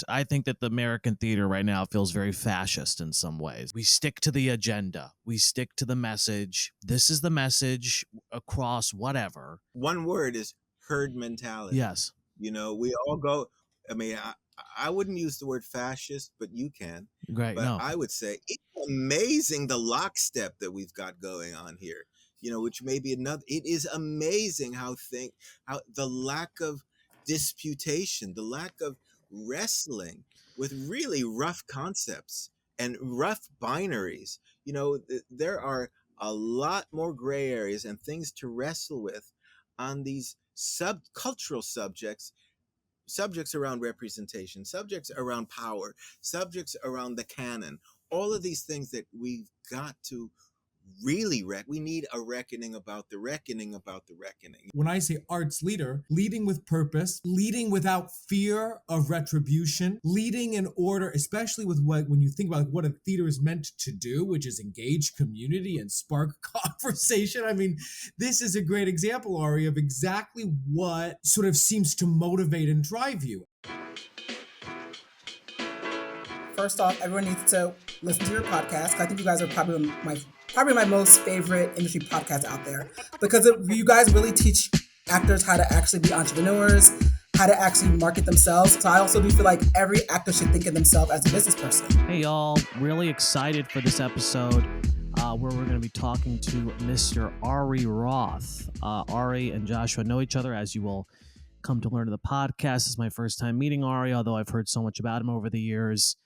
I think that the American theater right now feels very fascist in some ways. We stick to the agenda. We stick to the message. This is the message across whatever. One word is herd mentality. Yes. You know, we all go, I mean, I wouldn't use the word fascist, but you can. Great. But No. I would say it's amazing the lockstep that we've got going on here, you know, which may be another, it is amazing how the lack of disputation, the lack of wrestling with really rough concepts and rough binaries. You know, there are a lot more gray areas and things to wrestle with on these subcultural subjects around representation, subjects around power, subjects around the canon, all of these things that we've got to really we need a reckoning about the reckoning about the reckoning. When I say arts leader, leading with purpose, leading without fear of retribution, leading in order, especially with when you think about what a theater is meant to do, which is engage community and spark conversation. I mean, this is a great example, Ari, of exactly what sort of seems to motivate and drive you. First off, everyone needs to listen to your podcast. I think you guys are probably my most favorite industry podcast out there, because you guys really teach actors how to actually be entrepreneurs, how to actually market themselves. So I also do feel like every actor should think of themselves as a business person. Hey, y'all. Really excited for this episode where we're going to be talking to Mr. Ari Roth. Ari and Joshua know each other, as you will come to learn in the podcast. This is my first time meeting Ari, although I've heard so much about him over the years.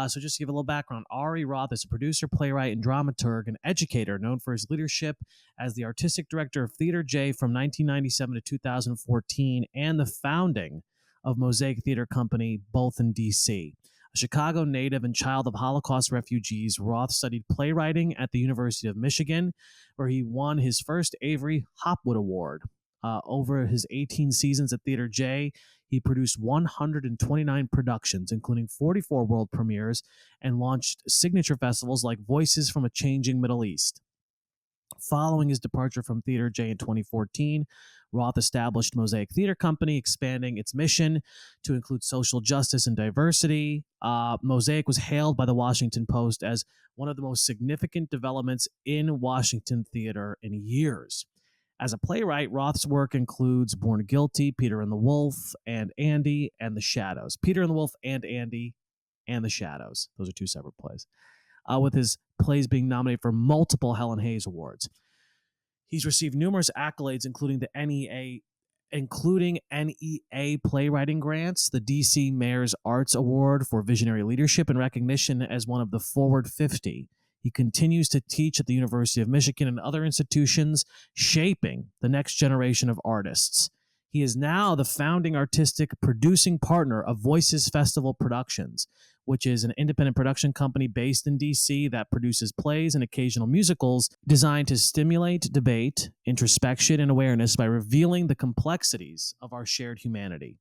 So just to give a little background, Ari Roth is a producer, playwright, and dramaturg, and educator known for his leadership as the artistic director of Theater J from 1997 to 2014 and the founding of Mosaic Theater Company, both in D.C. A Chicago native and child of Holocaust refugees, Roth studied playwriting at the University of Michigan, where he won his first Avery Hopwood Award. Over his 18 seasons at Theater J, he produced 129 productions, including 44 world premieres, and launched signature festivals like Voices from a Changing Middle East. Following his departure from Theater J in 2014, Roth established Mosaic Theater Company, expanding its mission to include social justice and diversity. Mosaic was hailed by the Washington Post as one of the most significant developments in Washington theater in years. As a playwright, Roth's work includes Born Guilty, Peter and the Wolf, and Andy and the Shadows. Peter and the Wolf and Andy and the Shadows. Those are two separate plays. With his plays being nominated for multiple Helen Hayes Awards. He's received numerous accolades, including the NEA playwriting grants, the DC Mayor's Arts Award for Visionary Leadership, and recognition as one of the Forward 50. He continues to teach at the University of Michigan and other institutions, shaping the next generation of artists. He is now the founding artistic producing partner of Voices Festival Productions, which is an independent production company based in D.C. that produces plays and occasional musicals designed to stimulate debate, introspection, and awareness by revealing the complexities of our shared humanity.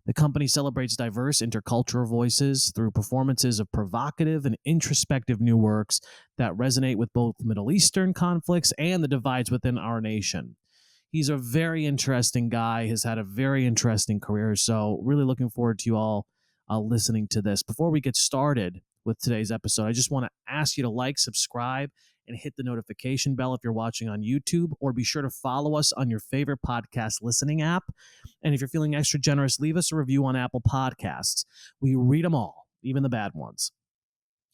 The company celebrates diverse intercultural voices through performances of provocative and introspective new works that resonate with both Middle Eastern conflicts and the divides within our nation. He's a very interesting guy, has had a very interesting career, so really looking forward to you all listening to this. Before we get started with today's episode, I just want to ask you to like, subscribe, and hit the notification bell if you're watching on YouTube, or be sure to follow us on your favorite podcast listening app. And if you're feeling extra generous, leave us a review on Apple Podcasts. We read them all, even the bad ones.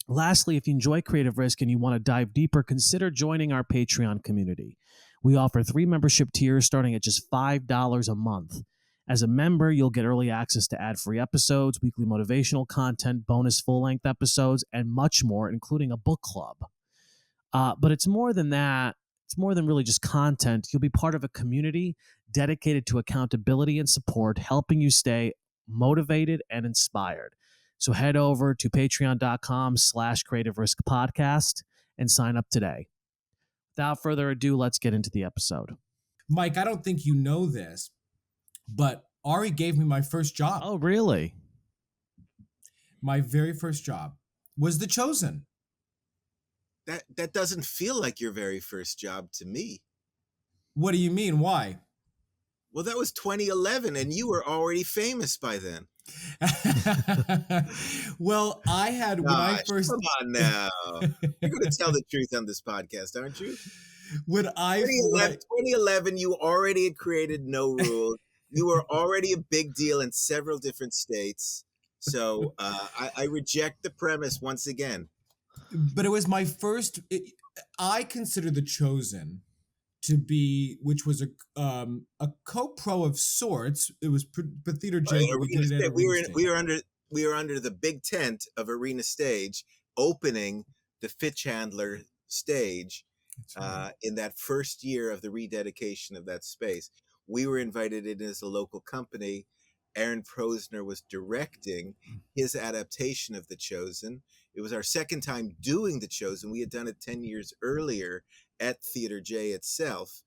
Lastly, if you enjoy Creative Risk and you want to dive deeper, consider joining our Patreon community. We offer 3 membership tiers starting at just $5 a month. As a member, you'll get early access to ad-free episodes, weekly motivational content, bonus full-length episodes, and much more, including a book club. But it's more than that. It's more than really just content. You'll be part of a community dedicated to accountability and support, helping you stay motivated and inspired. So head over to patreon.com/Creative Risk Podcast and sign up today. Without further ado, let's get into the episode. Mike, I don't think you know this, but Ari gave me my first job. Oh, really? My very first job was The Chosen. That doesn't feel like your very first job to me. What do you mean? Why? Well, that was 2011, and you were already famous by then. Well, I had when I Gosh, first come on now. You're going to tell the truth on this podcast, aren't you? when I 2011, you already had created No Rules. You were already a big deal in several different states. So I reject the premise once again. but it was my first. I consider The Chosen to be, which was a co-pro of sorts. It was Theater J, but we did it at we Arena Stage. we were under the big tent of Arena Stage, opening the Fitchandler stage. Right. In that first year of the rededication of that space. We were invited in as a local company. Aaron Prosner was directing his adaptation of The Chosen. It was our second time doing The Chosen. We had done it 10 years earlier at Theater J itself.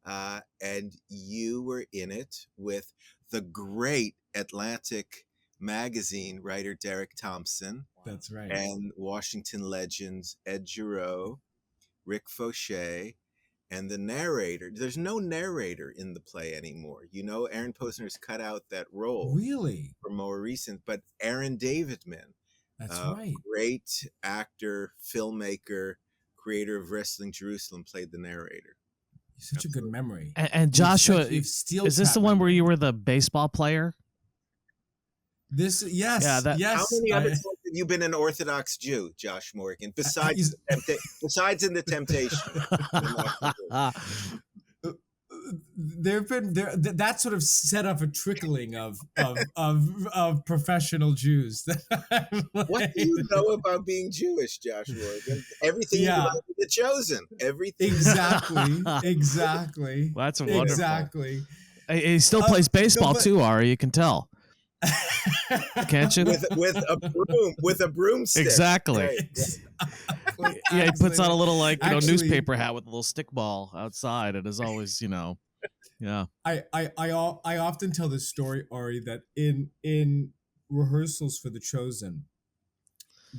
And you were in it with the great Atlantic magazine writer Derek Thompson. That's right. And Washington legends Ed Giroux, Rick Fauché, and the narrator. There's no narrator in the play anymore. You know, Aaron Posner's cut out that role. Really? For more recent, but Aaron Davidman. That's right. Great actor, filmmaker, creator of Wrestling Jerusalem, played the narrator. Such a good memory. And Joshua, is this the one where you were the baseball player? Yes. Yeah, yes. How many other times have you been an Orthodox Jew, Josh Morgan, besides in The Temptation? There've been that sort of set up a trickling of professional Jews. What do you know about being Jewish, Josh Morgan? Everything you know The Chosen. Everything. Exactly. Well, that's wonderful. Exactly. He still plays baseball too, Ari. You can tell. Can't you? With a broomstick. Exactly. Right. Yeah, he puts on a little newspaper hat with a little stick ball outside. It is always, yeah. I often tell this story, Ari, that in rehearsals for The Chosen,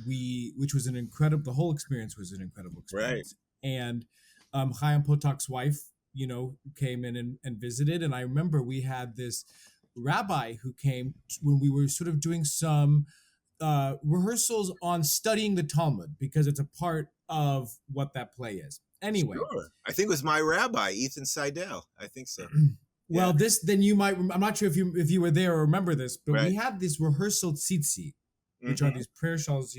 which was the whole experience was an incredible experience. Right. And Chaim Potok's wife, came in and visited. And I remember we had this rabbi who came when we were sort of doing some rehearsals on studying the Talmud, because it's a part of what that play is. Anyway, sure. I think it was my rabbi, Ethan Seidel. I think so. Well, then you might. I'm not sure if you were there or remember this, but we had this rehearsal tzitzi, which are these prayer shawls,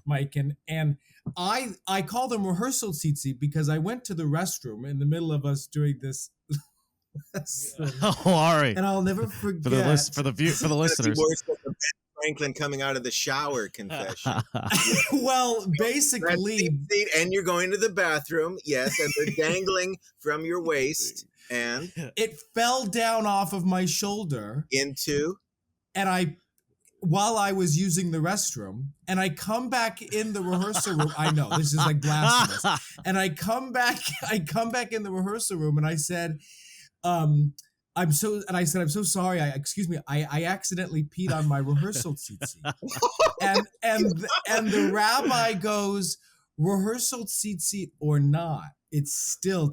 Mike, and I call them rehearsal tzitzi because I went to the restroom in the middle of us doing this. Oh, Ari! And I'll never forget for the listeners. Franklin coming out of the shower confession. Well, basically, and you're going to the bathroom, yes, and they're dangling from your waist, and it fell down off of my shoulder into, and while I was using the restroom, and I come back in the rehearsal room. I know this is like blasphemous, and I come back in the rehearsal room, and I said, I'm so sorry. Excuse me. I accidentally peed on my rehearsal tzitzi. and the rabbi goes, rehearsal tzitzi or not, it's still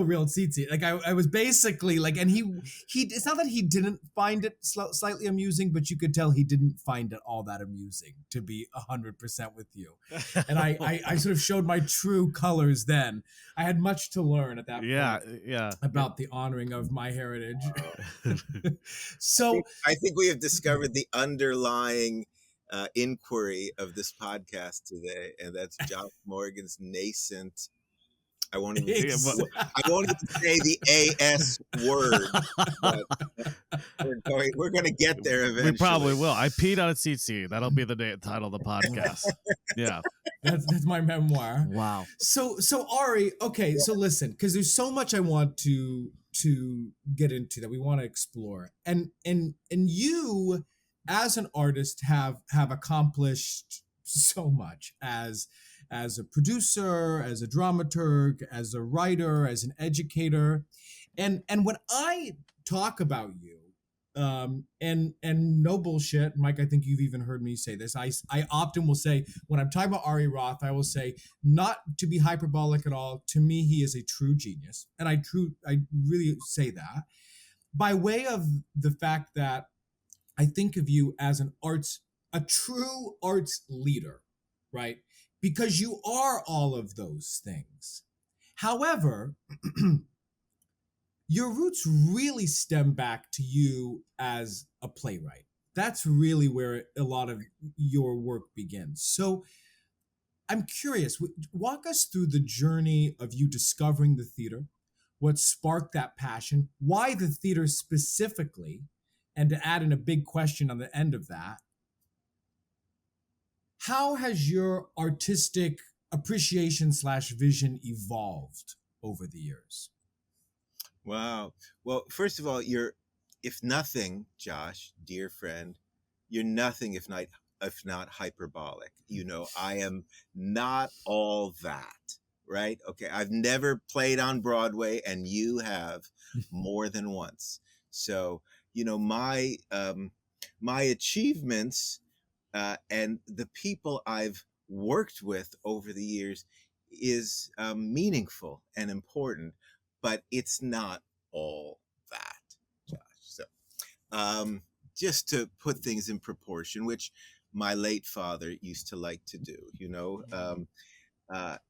real tzitzi. Like I was basically like, and he it's not that he didn't find it slightly amusing, but you could tell he didn't find it all that amusing, to be 100% with you. And I sort of showed my true colors then. I had much to learn at that point about the honoring of my heritage. So I think we have discovered the underlying inquiry of this podcast today, and that's Josh Morgan's nascent. I won't even say the AS word, but we're going to get there eventually. We probably will. I peed on a tzitzi. That'll be the title of the podcast. Yeah. That's my memoir. Wow. So Ari, okay, so listen, because there's so much I want to get into that we want to explore. And you as an artist have accomplished so much as a producer, as a dramaturg, as a writer, as an educator. And when I talk about you, and no bullshit, Mike, I think you've even heard me say this. I often will say, when I'm talking about Ari Roth, I will say, not to be hyperbolic at all, to me, he is a true genius. And I really say that. by way of the fact that I think of you as a true arts leader, right? Because you are all of those things. However, your roots really stem back to you as a playwright. That's really where a lot of your work begins. So I'm curious, walk us through the journey of you discovering the theater, what sparked that passion, why the theater specifically, and to add in a big question on the end of that, how has your artistic appreciation slash vision evolved over the years? Wow. Well, first of all, if nothing, Josh, dear friend, you're nothing if not hyperbolic. I am not all that, right? Okay, I've never played on Broadway, and you have more than once. So, my achievements and the people I've worked with over the years is meaningful and important, but it's not all that, Josh. So, just to put things in proportion, which my late father used to like to do,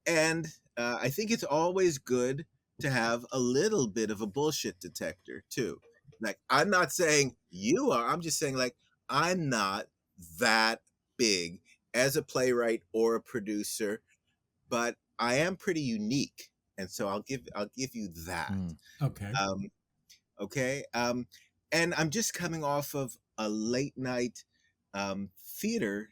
and I think it's always good to have a little bit of a bullshit detector too. Like, I'm not saying you are, I'm just saying, like, I'm not that big as a playwright or a producer, but I am pretty unique. And so I'll give you that. Okay. Um, okay. And I'm just coming off of a late night theater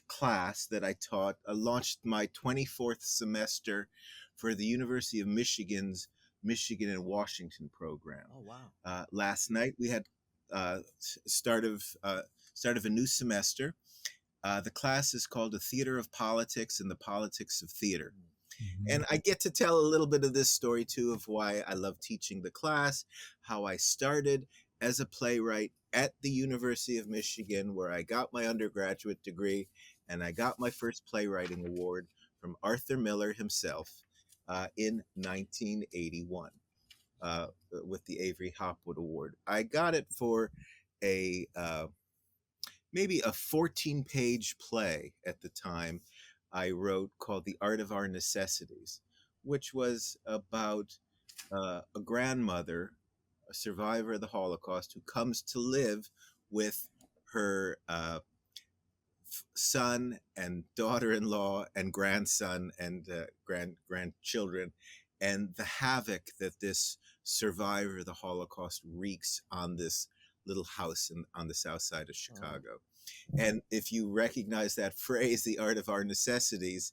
class that I taught. I launched my 24th semester for the University of Michigan's Michigan and Washington program. Oh, wow. Last night we had start of a new semester. The class is called "A Theater of Politics and the Politics of Theater." Mhm. And I get to tell a little bit of this story too, of why I love teaching the class, how I started as a playwright at the University of Michigan, where I got my undergraduate degree, and I got my first playwriting award from Arthur Miller himself in 1981 with the Avery Hopwood Award. I got it for a maybe a 14-page play at the time I wrote called The Art of Our Necessities, which was about a grandmother, a survivor of the Holocaust, who comes to live with her son and daughter-in-law and grandson and grandchildren, and the havoc that this survivor of the Holocaust wreaks on this little house on the south side of Chicago. And if you recognize that phrase, "The Art of Our Necessities,"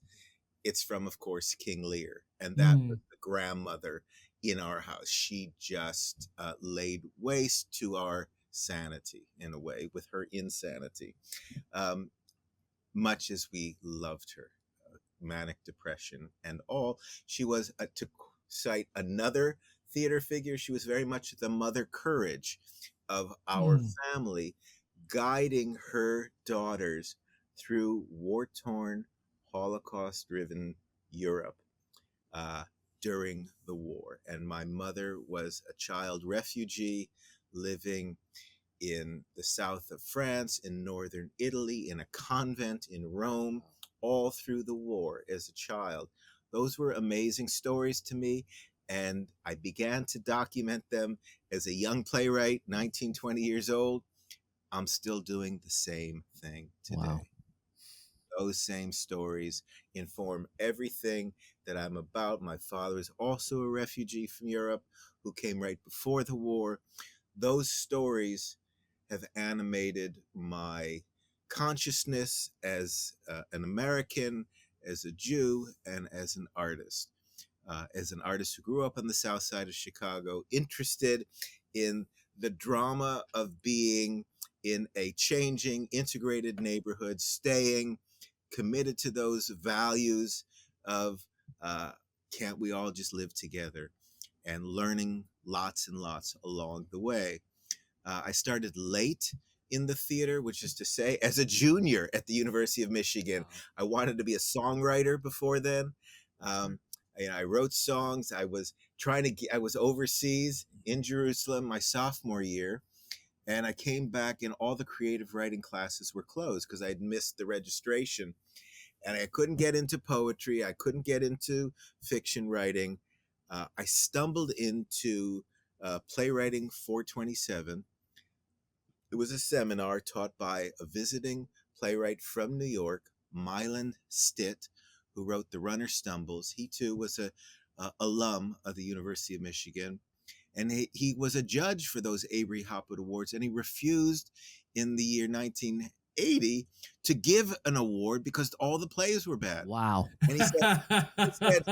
it's from, of course, King Lear. And that was the grandmother in our house. She just laid waste to our sanity, in a way, with her insanity, much as we loved her. Manic depression and all. She was, to cite another theater figure, she was very much the Mother Courage of our family, guiding her daughters through war-torn, Holocaust-driven Europe during the war. And my mother was a child refugee living in the south of France, in northern Italy, in a convent in Rome, all through the war as a child. Those were amazing stories to me, and I began to document them as a young playwright, 19, 20 years old. I'm still doing the same thing today. Wow. Those same stories inform everything that I'm about. My father is also a refugee from Europe who came right before the war. Those stories have animated my consciousness as an American, as a Jew, and as an artist. As an artist who grew up on the south side of Chicago, interested in the drama of being in a changing, integrated neighborhood, staying committed to those values of can't we all just live together, and learning lots and lots along the way. I started late in the theater, which is to say, as a junior at the University of Michigan. I wanted to be a songwriter before then. I wrote songs. I was I was overseas in Jerusalem my sophomore year, and I came back and all the creative writing classes were closed because I had missed the registration, and I couldn't get into poetry. I couldn't get into fiction writing. I stumbled into Playwriting 427. It was a seminar taught by a visiting playwright from New York, Milan Stitt, who wrote The Runner Stumbles. He too was a alum of the University of Michigan, and he was a judge for those Avery Hopwood Awards, and he refused in the year 1980 to give an award because all the plays were bad. Wow. And he said,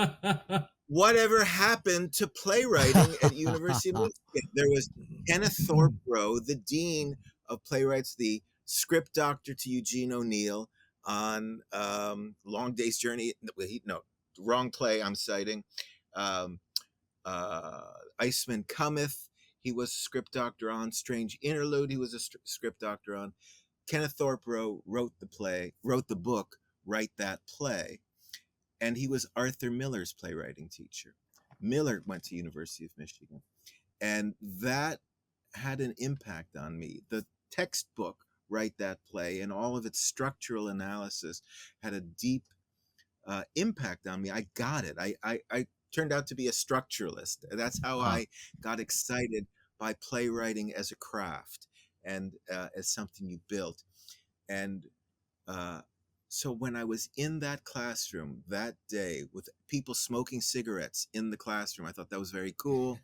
whatever happened to playwriting at University of Michigan? There was Kenneth Thorpe Rowe, the dean of playwrights, the script doctor to Eugene O'Neill on Long Day's Journey. No, wrong play I'm citing. Iceman Cometh, he was a script doctor on. Strange Interlude, he was a script doctor on. Kenneth Thorpe Rowe wrote the book, Write That Play. And he was Arthur Miller's playwriting teacher. Miller went to University of Michigan. And that had an impact on me. The textbook, Write That Play, and all of its structural analysis had a deep impact on me. I got it. I turned out to be a structuralist. That's how I got excited by playwriting as a craft and as something you built. And so when I was in that classroom that day with people smoking cigarettes in the classroom, I thought that was very cool.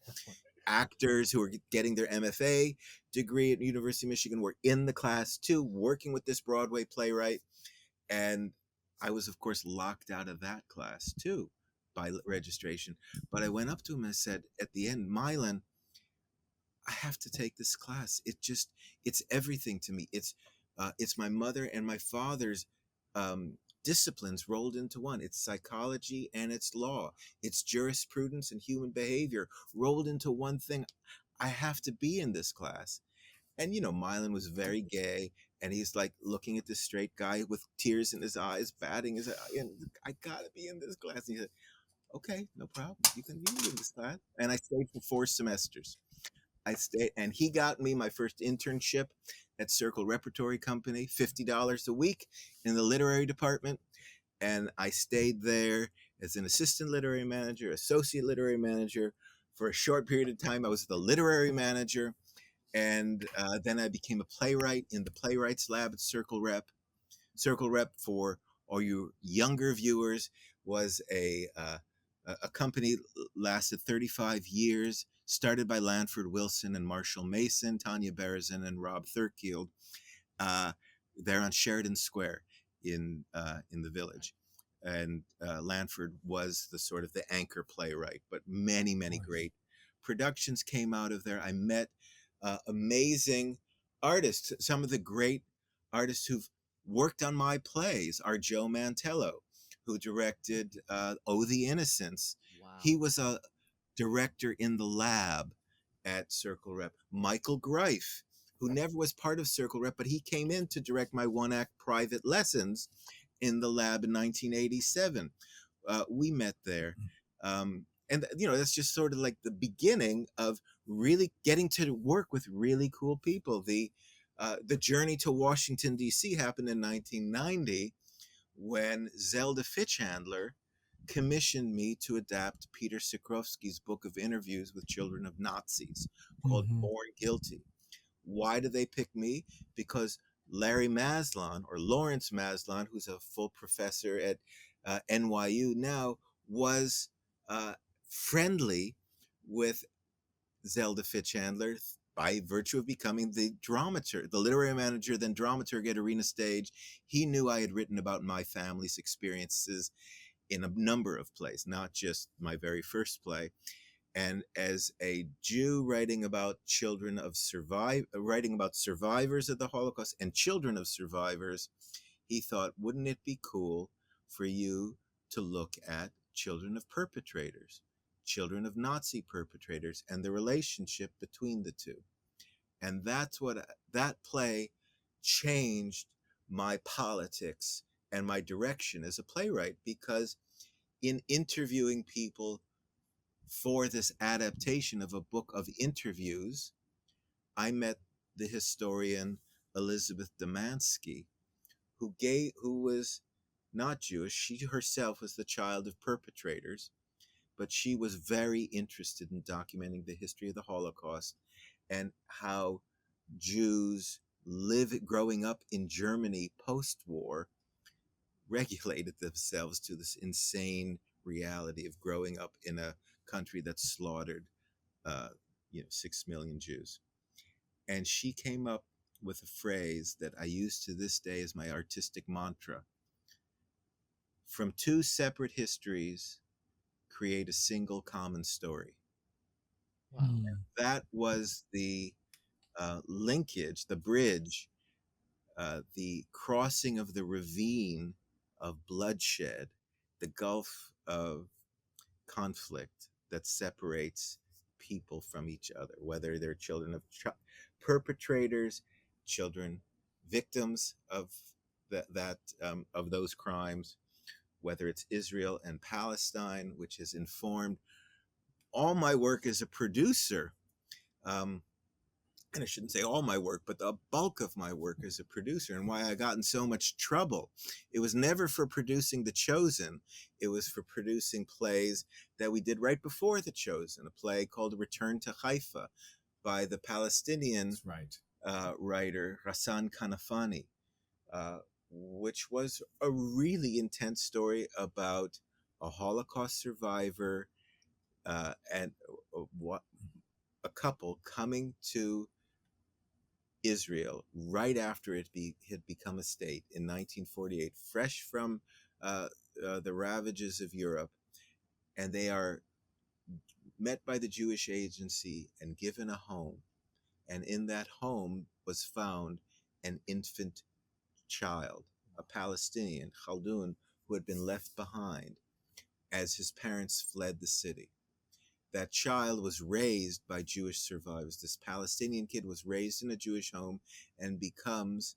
Actors who were getting their MFA degree at University of Michigan were in the class too, working with this Broadway playwright. And I was, of course, locked out of that class too by registration. But I went up to him and said at the end, Milan, I have to take this class. It's everything to me. It's my mother and my father's disciplines rolled into one. It's psychology and it's law. It's jurisprudence and human behavior rolled into one thing. I have to be in this class. And, Milan was very gay, and he's like looking at this straight guy with tears in his eyes, batting his eye, and I gotta be in this class. And he said, okay, no problem. You can be in this class. And I stayed for 4 semesters. I stayed, and he got me my first internship at Circle Repertory Company, $50 a week in the literary department. And I stayed there as an assistant literary manager, associate literary manager. For a short period of time, I was the literary manager. And then I became a playwright in the playwrights lab at Circle Rep. Circle Rep, for all you younger viewers, was a company lasted 35 years, started by Lanford Wilson and Marshall Mason, Tanya Berezin, and Rob Thurkield. They're on Sheridan Square in the Village. And Lanford was the sort of the anchor playwright, but many, many great productions came out of there. I met amazing artists. Some of the great artists who've worked on my plays are Joe Mantello, who directed Oh, the Innocents. Wow. He was a director in the lab at Circle Rep. Michael Rife, who never was part of Circle Rep, but he came in to direct my one-act private lessons in the lab in 1987. We met there. And, that's just sort of like the beginning of really getting to work with really cool people. The journey to Washington, D.C. happened in 1990 when Zelda Fitchandler commissioned me to adapt Peter Sikrovsky's book of interviews with children of Nazis called Born Guilty. Why did they pick me? Because Larry Maslon, or Lawrence Maslon, who's a full professor at NYU now, was friendly with Zelda Fitchandler by virtue of becoming the dramaturg, the literary manager, then dramaturg at Arena Stage. He knew I had written about my family's experiences in a number of plays, not just my very first play. And as a Jew writing about writing about survivors of the Holocaust and children of survivors, he thought, wouldn't it be cool for you to look at children of perpetrators, children of Nazi perpetrators, and the relationship between the two? And that's what that play changed my politics and my direction as a playwright, because in interviewing people for this adaptation of a book of interviews, I met the historian Elizabeth Demansky, who was not Jewish. She herself was the child of perpetrators, but she was very interested in documenting the history of the Holocaust and how Jews growing up in Germany post-war regulated themselves to this insane reality of growing up in a country that slaughtered, uh, 6 million Jews. And she came up with a phrase that I use to this day as my artistic mantra: from two separate histories, create a single common story. Wow. That was the linkage, the bridge, the crossing of the ravine of bloodshed, the gulf of conflict that separates people from each other, whether they're children of perpetrators, children, victims of of those crimes, whether it's Israel and Palestine, which has informed all my work as a producer. And I shouldn't say all my work, but the bulk of my work as a producer, and why I got in so much trouble. It was never for producing The Chosen. It was for producing plays that we did right before The Chosen, a play called Return to Haifa by the Palestinian writer Hassan Kanafani, which was a really intense story about a Holocaust survivor and a couple coming to Israel right after it had become a state in 1948, fresh from the ravages of Europe, and they are met by the Jewish agency and given a home. And in that home was found an infant child, a Palestinian, Khaldun, who had been left behind as his parents fled the city. That child was raised by Jewish survivors. This Palestinian kid was raised in a Jewish home and becomes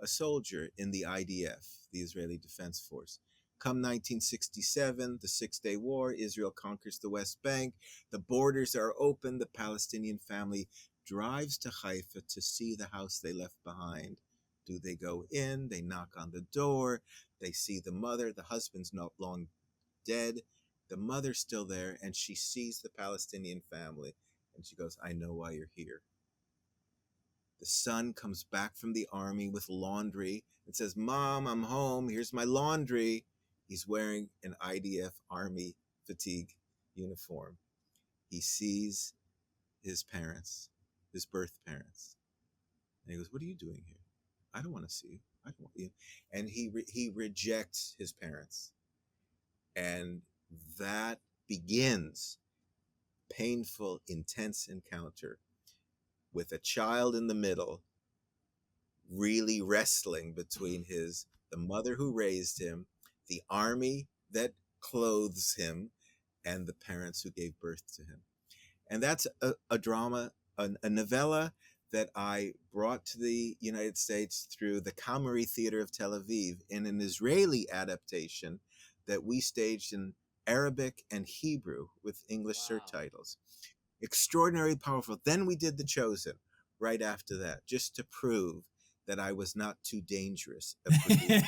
a soldier in the IDF, the Israeli Defense Force. Come 1967, the Six-Day War, Israel conquers the West Bank. The borders are open. The Palestinian family drives to Haifa to see the house they left behind. Do they go in? They knock on the door. They see the mother. The husband's not long dead. The mother's still there, and she sees the Palestinian family, and she goes, I know why you're here. The son comes back from the army with laundry and says, Mom, I'm home. Here's my laundry. He's wearing an IDF army fatigue uniform. He sees his parents, his birth parents. And he goes, what are you doing here? I don't want to see you. I don't want you. And he rejects his parents. And that begins painful, intense encounter with a child in the middle, really wrestling between the mother who raised him, the army that clothes him, and the parents who gave birth to him. And that's a drama, a novella that I brought to the United States through the Kamari Theater of Tel Aviv in an Israeli adaptation that we staged in Arabic and Hebrew with English surtitles. Extraordinarily powerful. Then we did The Chosen right after that, just to prove that I was not too dangerous a producer.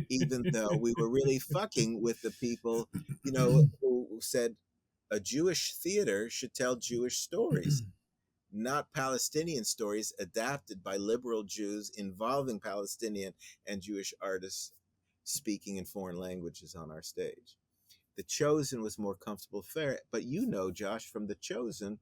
Even though we were really fucking with the people, who said a Jewish theater should tell Jewish stories, not Palestinian stories adapted by liberal Jews involving Palestinian and Jewish artists speaking in foreign languages on our stage. The Chosen was more comfortable fare, but Josh, from The Chosen,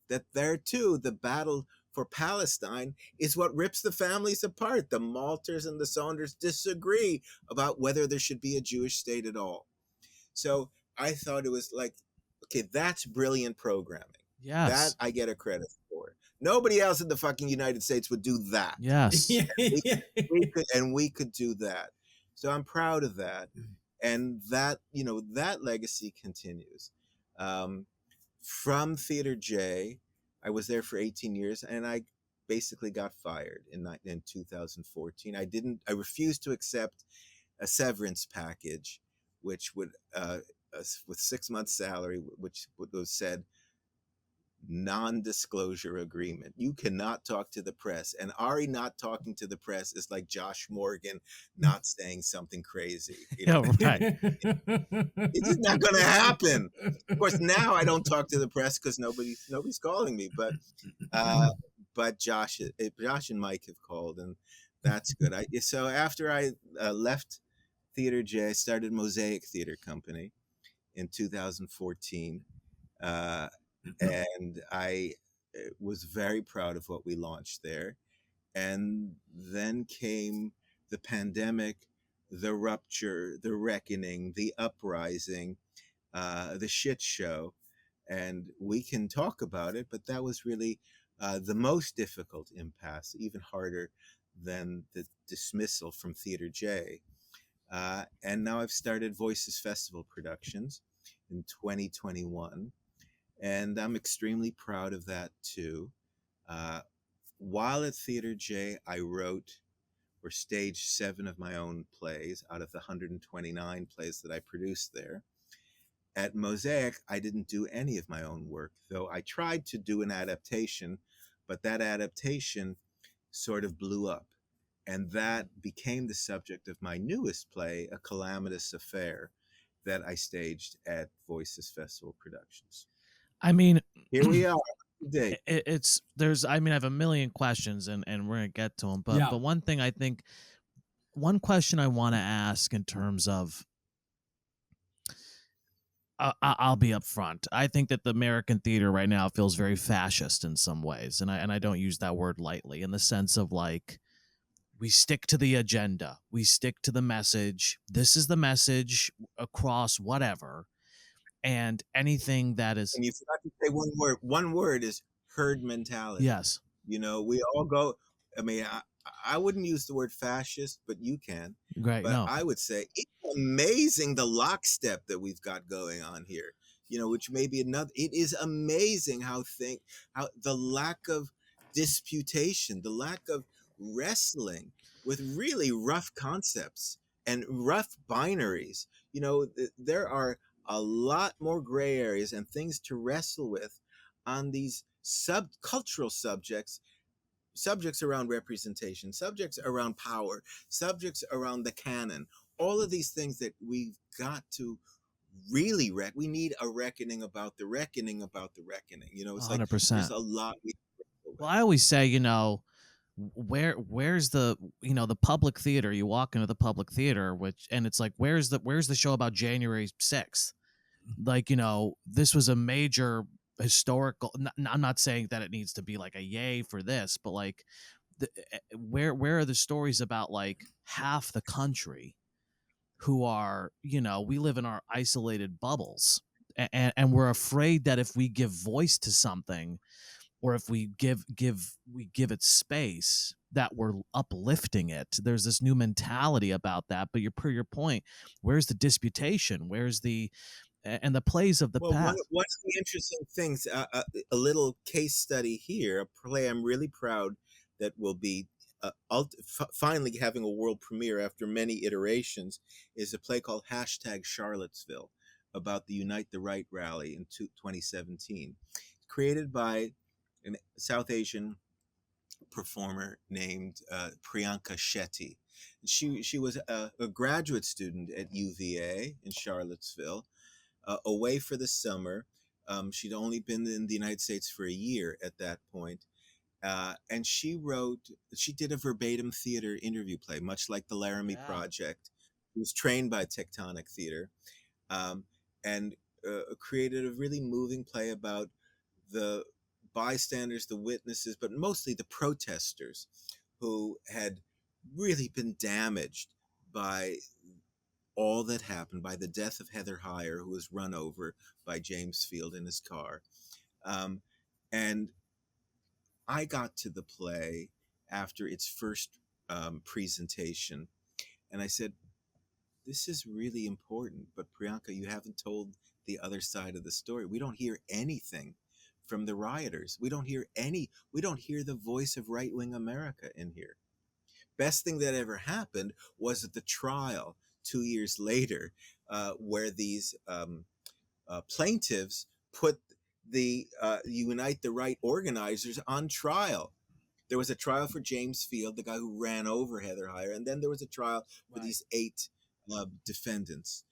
that there too, the battle for Palestine is what rips the families apart. The Malters and the Saunders disagree about whether there should be a Jewish state at all. So I thought it was like, okay, that's brilliant programming. Yes. That I get a credit for. Nobody else in the fucking United States would do that. Yes. we could do that. So I'm proud of that. And that, that legacy continues. From Theater J, I was there for 18 years, and I basically got fired in 2014. I refused to accept a severance package, which would with 6 months salary, which was said non-disclosure agreement. You cannot talk to the press. And Ari not talking to the press is like Josh Morgan not saying something crazy. Yeah, right. It's just not going to happen. Of course, now I don't talk to the press because nobody's calling me. But Josh and Mike have called, and that's good. So after I left Theater J, I started Mosaic Theater Company in 2014. And I was very proud of what we launched there. And then came the pandemic, the rupture, the reckoning, the uprising, the shit show. And we can talk about it, but that was really the most difficult impasse, even harder than the dismissal from Theater J. And now I've started Voices Festival Productions in 2021. And I'm extremely proud of that too. While at Theater J, I wrote or staged 7 of my own plays out of the 129 plays that I produced there. At Mosaic, I didn't do any of my own work, though I tried to do an adaptation, but that adaptation sort of blew up. And that became the subject of my newest play, A Calamitous Affair, that I staged at Voices Festival Productions. I mean, here we are today. I have a million questions, and we're gonna get to them. But Yeah. but one thing I think, one question I want to ask in terms of, I'll be upfront. I think that the American theater right now feels very fascist in some ways, and I don't use that word lightly, in the sense of like, we stick to the agenda, we stick to the message. This is the message across whatever. And anything that is, and you forgot to say one word. One word is herd mentality. Yes. We all go. I mean, I wouldn't use the word fascist, but you can. Right. But No. I would say it's amazing the lockstep that we've got going on here. Which may be another. It is amazing how the lack of disputation, the lack of wrestling with really rough concepts and rough binaries. There are a lot more gray areas and things to wrestle with on these subcultural subjects around representation, subjects around power, subjects around the canon, all of these things that we've got to really we need a reckoning about the reckoning about the reckoning. It's 100%. like there's a lot. Well, I always say, where's the the public theater? You walk into the public theater, and it's like, where's the show about January 6th? Like, this was a major historical. I'm not saying that it needs to be like a yay for this, but like, where are the stories about like half the country who are, we live in our isolated bubbles, and we're afraid that if we give voice to something, or if we give it space, that we're uplifting it. There's this new mentality about that. But per your point, where's the disputation? Where's the plays of the past? One of the interesting things, a little case study here, a play I'm really proud that will be finally having a world premiere after many iterations, is a play called #Charlottesville, about the Unite the Right rally in 2017, created by a South Asian performer named Priyanka Shetty. She was a graduate student at UVA in Charlottesville, away for the summer. She'd only been in the United States for a year at that point. And she did a verbatim theater interview play, much like the Laramie Project. She was trained by Tectonic Theater, and created a really moving play about the bystanders, the witnesses, but mostly the protesters who had really been damaged by all that happened, by the death of Heather Heyer, who was run over by James Field in his car. And I got to the play after its first presentation, and I said, this is really important, but Priyanka, you haven't told the other side of the story. We don't hear anything from the rioters. We don't hear the voice of right-wing America in here. Best thing that ever happened was at the trial 2 years later, where these plaintiffs put the Unite the Right organizers on trial. There was a trial for James Field, the guy who ran over Heather Heyer, and then there was a trial for Right. these 8 defendants.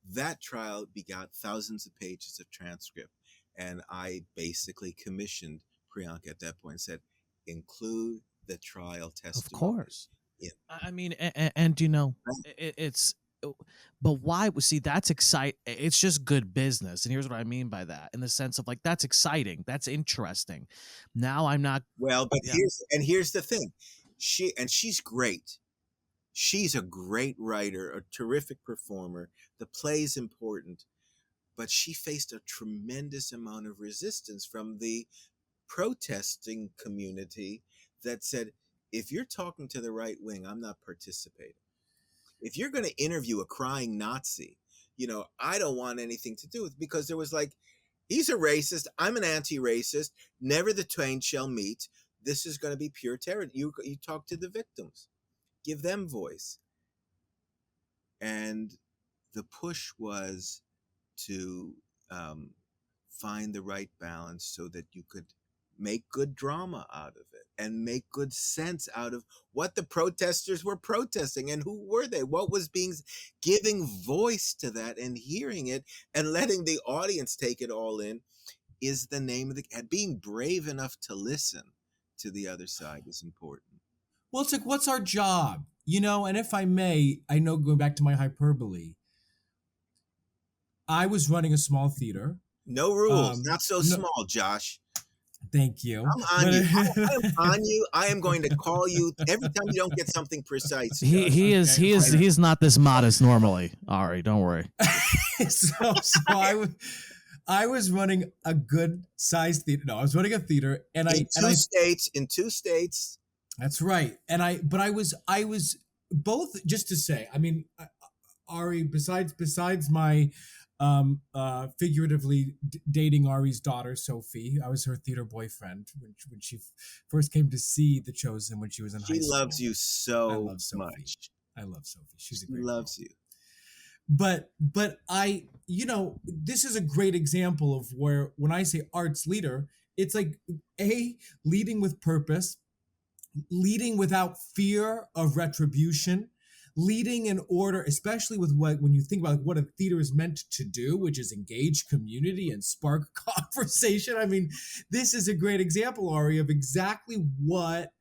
That trial begot thousands of pages of transcript, and I basically commissioned Priyanka at that point and said, include the trial testimony. Of course. Yeah. I mean, and you know, it's, but why? See, that's excite. It's just good business, and here's what I mean by that: in the sense of like, that's exciting, that's interesting. Now I'm not. Well, but Yeah. here's the thing, she's great. She's a great writer, a terrific performer. The play's important, but she faced a tremendous amount of resistance from the protesting community that said, if you're talking to the right wing, I'm not participating. If you're going to interview a crying Nazi, I don't want anything to do with, because there was like, he's a racist, I'm an anti-racist, never the twain shall meet. This is going to be pure terror. You talk to the victims, give them voice. And the push was to find the right balance so that you could make good drama out of it and make good sense out of what the protesters were protesting and who were they, what was being, giving voice to that and hearing it and letting the audience take it all in is the name of the, being brave enough to listen to the other side is important. Well, it's like, what's our job? And if I may, I know, going back to my hyperbole, I was running a small theater. No rules, not so small, Josh. Thank you. I'm on you. I am on you. I am going to call you every time you don't get something precise. He's not this modest normally. Ari, don't worry. so I was running a good sized theater. No, I was running a theater, and in two states. That's right. And I was both, just to say, I mean, Ari, besides my figuratively dating Ari's daughter, Sophie, I was her theater boyfriend when she first came to see The Chosen when she was in high school. She loves you so much. I love Sophie. She loves you. But I, this is a great example of where, when I say arts leader, it's like, leading with purpose, leading without fear of retribution, leading in order, especially with when you think about what a theater is meant to do, which is engage community and spark conversation. I mean, this is a great example, Ari, of exactly what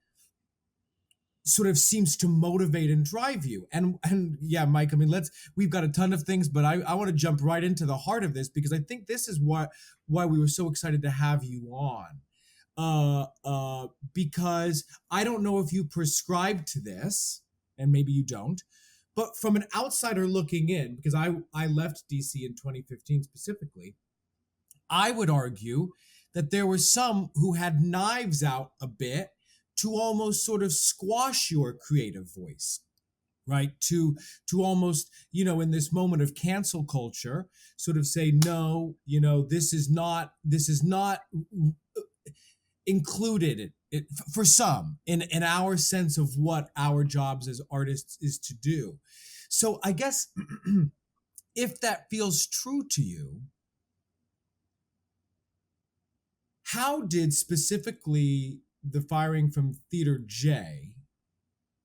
sort of seems to motivate and drive you. And yeah, Mike, I mean, we've got a ton of things, but I want to jump right into the heart of this, because I think this is why we were so excited to have you on. Because I don't know if you prescribe to this, and maybe you don't, but from an outsider looking in, because I left DC in 2015 specifically, I would argue that there were some who had knives out a bit to almost sort of squash your creative voice, right? To almost, in this moment of cancel culture, sort of say, no, this is not included for some in our sense of what our jobs as artists is to do. So I guess if that feels true to you, how did specifically the firing from Theater J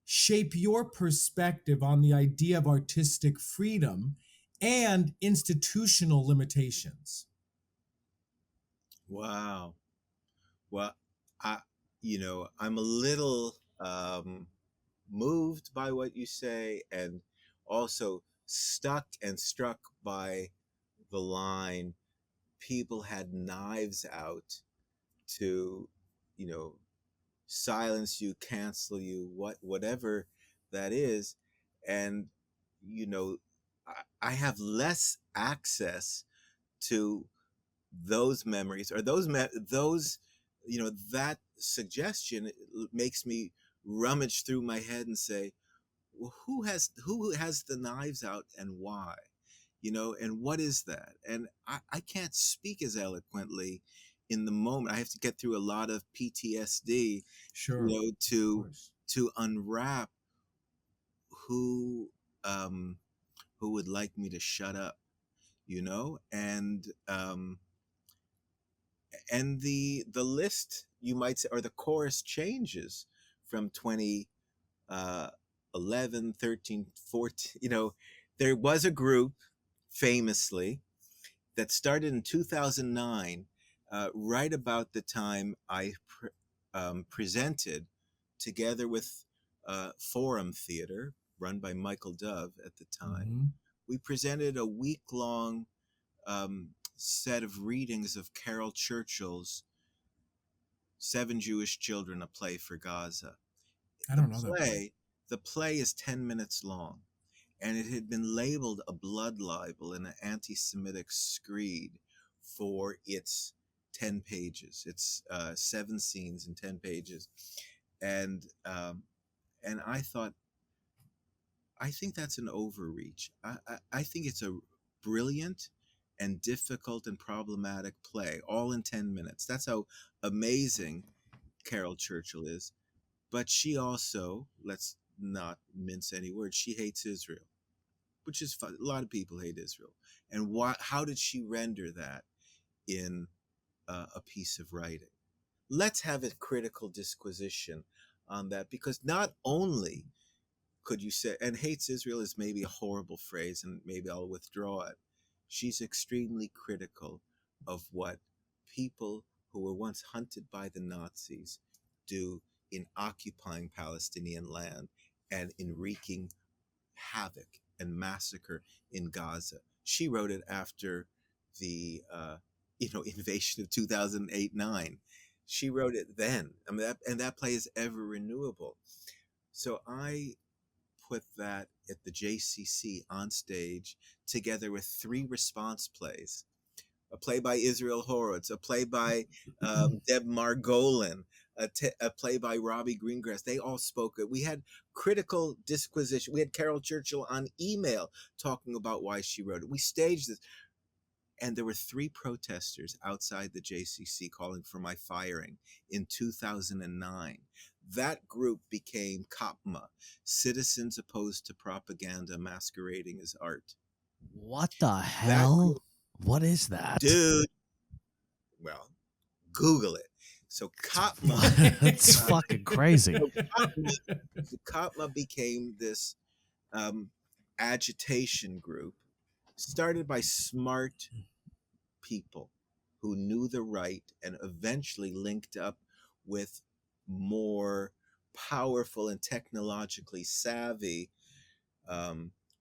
shape your perspective on the idea of artistic freedom and institutional limitations? Wow. Well, I'm a little moved by what you say, and also struck by the line, people had knives out to, silence you, cancel you, whatever that is. And, I have less access to those memories or those that suggestion makes me rummage through my head and say, well, who has the knives out and why, and what is that? And I can't speak as eloquently in the moment. I have to get through a lot of PTSD, sure, to unwrap who who would like me to shut up, you know? And the list, you might say, or the chorus changes from 20 11, 13, 14. You know, there was a group famously that started in 2009, right about the time I presented together with Forum Theater, run by Michael Dove at the time. Mm-hmm. We presented a week-long set of readings of Carol Churchill's Seven Jewish Children, a Play for Gaza. I don't know that play. The play is 10 minutes long, and it had been labeled a blood libel and an anti-Semitic screed for its 10 pages. It's 7 scenes and 10 pages. And I thought, I think that's an overreach. I think it's a brilliant and difficult and problematic play, all in 10 minutes. That's how amazing Carol Churchill is. But she also, let's not mince any words, she hates Israel, which is fun. A lot of people hate Israel. And how did she render that in a piece of writing? Let's have a critical disquisition on that, because not only could you say, and hates Israel is maybe a horrible phrase, and maybe I'll withdraw it. She's extremely critical of what people who were once hunted by the Nazis do in occupying Palestinian land and in wreaking havoc and massacre in Gaza. She wrote it after the invasion of 2008-9. She wrote it then. I mean, that play is ever renewable. So I put that at the JCC on stage together with 3 response plays: a play by Israel Horowitz, a play by Deb Margolin, a play by Robbie Greengrass. They all spoke it. We had critical disquisition. We had Carol Churchill on email talking about why she wrote it. We staged this. And there were 3 protesters outside the JCC calling for my firing in 2009. That group became COPMA, Citizens Opposed to Propaganda Masquerading as Art. What the hell? What is that? Dude, well, Google it. So COPMA. That's fucking crazy. So COPMA became this agitation group started by smart people who knew the right and eventually linked up with more powerful and technologically savvy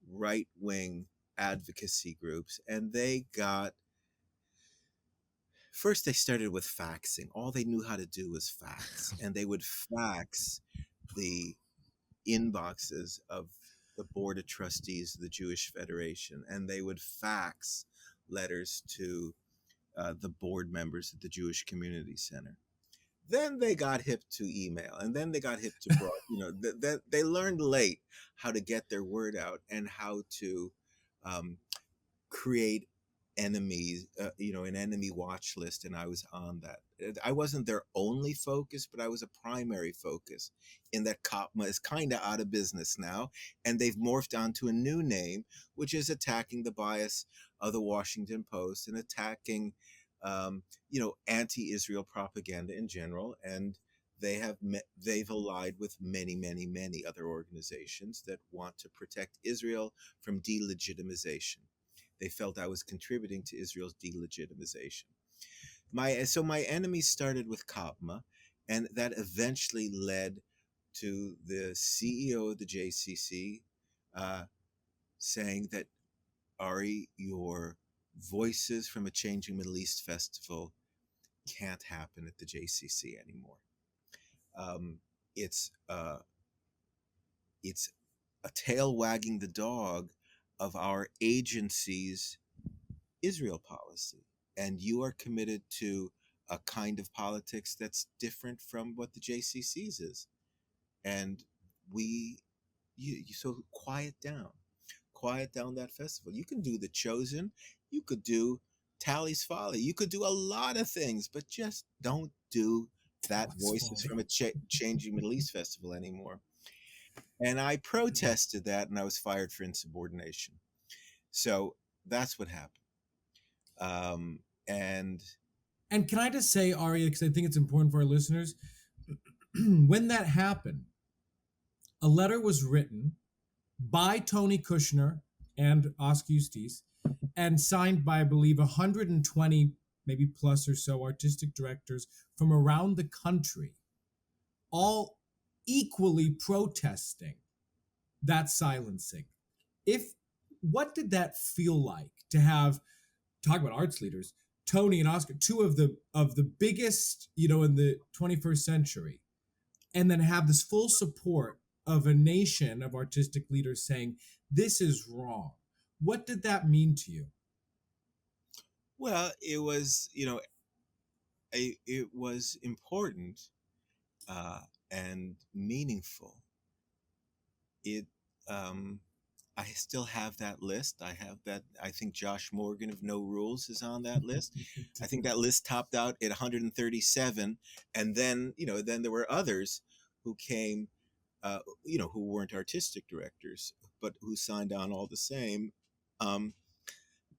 right-wing advocacy groups. And they started with faxing. All they knew how to do was fax. And they would fax the inboxes of the Board of Trustees of the Jewish Federation, and they would fax letters to the board members at the Jewish Community Center. Then they got hip to email, and then they got hip to broad. They learned late how to get their word out and how to create enemies, an enemy watch list, and I was on that. I wasn't their only focus, but I was a primary focus in that. COPMA is kind of out of business now, and they've morphed onto a new name, which is attacking the bias of the Washington Post and attacking, anti-Israel propaganda in general. And they've allied with many, many, many other organizations that want to protect Israel from delegitimization. They felt I was contributing to Israel's delegitimization. My enemies started with COPMA, and that eventually led to the CEO of the JCC saying that, Ari, your Voices from a Changing Middle East Festival can't happen at the JCC anymore. It's a tail wagging the dog of our agency's Israel policy. And you are committed to a kind of politics that's different from what the JCC's is. And so quiet down that festival. You can do The Chosen. You could do Tally's Folly. You could do a lot of things, but just don't do that Voices from a Changing Middle East Festival anymore. And I protested that, and I was fired for insubordination. So that's what happened. Um, and And can I just say, Aria, because I think it's important for our listeners, when that happened, a letter was written by Tony Kushner and Oscar Eustis and signed by, I believe, 120, maybe plus or so, artistic directors from around the country, all equally protesting that silencing. If What did that feel like to have, talk about arts leaders, Tony and Oscar, two of the biggest, in the 21st century, and then have this full support of a nation of artistic leaders saying this is wrong? What did that mean to you? well, it was, it was important uh, and meaningful. It I still have that list. I have that. I think Josh Morgan of No Rules is on that list. I think that list topped out at 137, and then then there were others who came, who weren't artistic directors, but who signed on all the same. Um,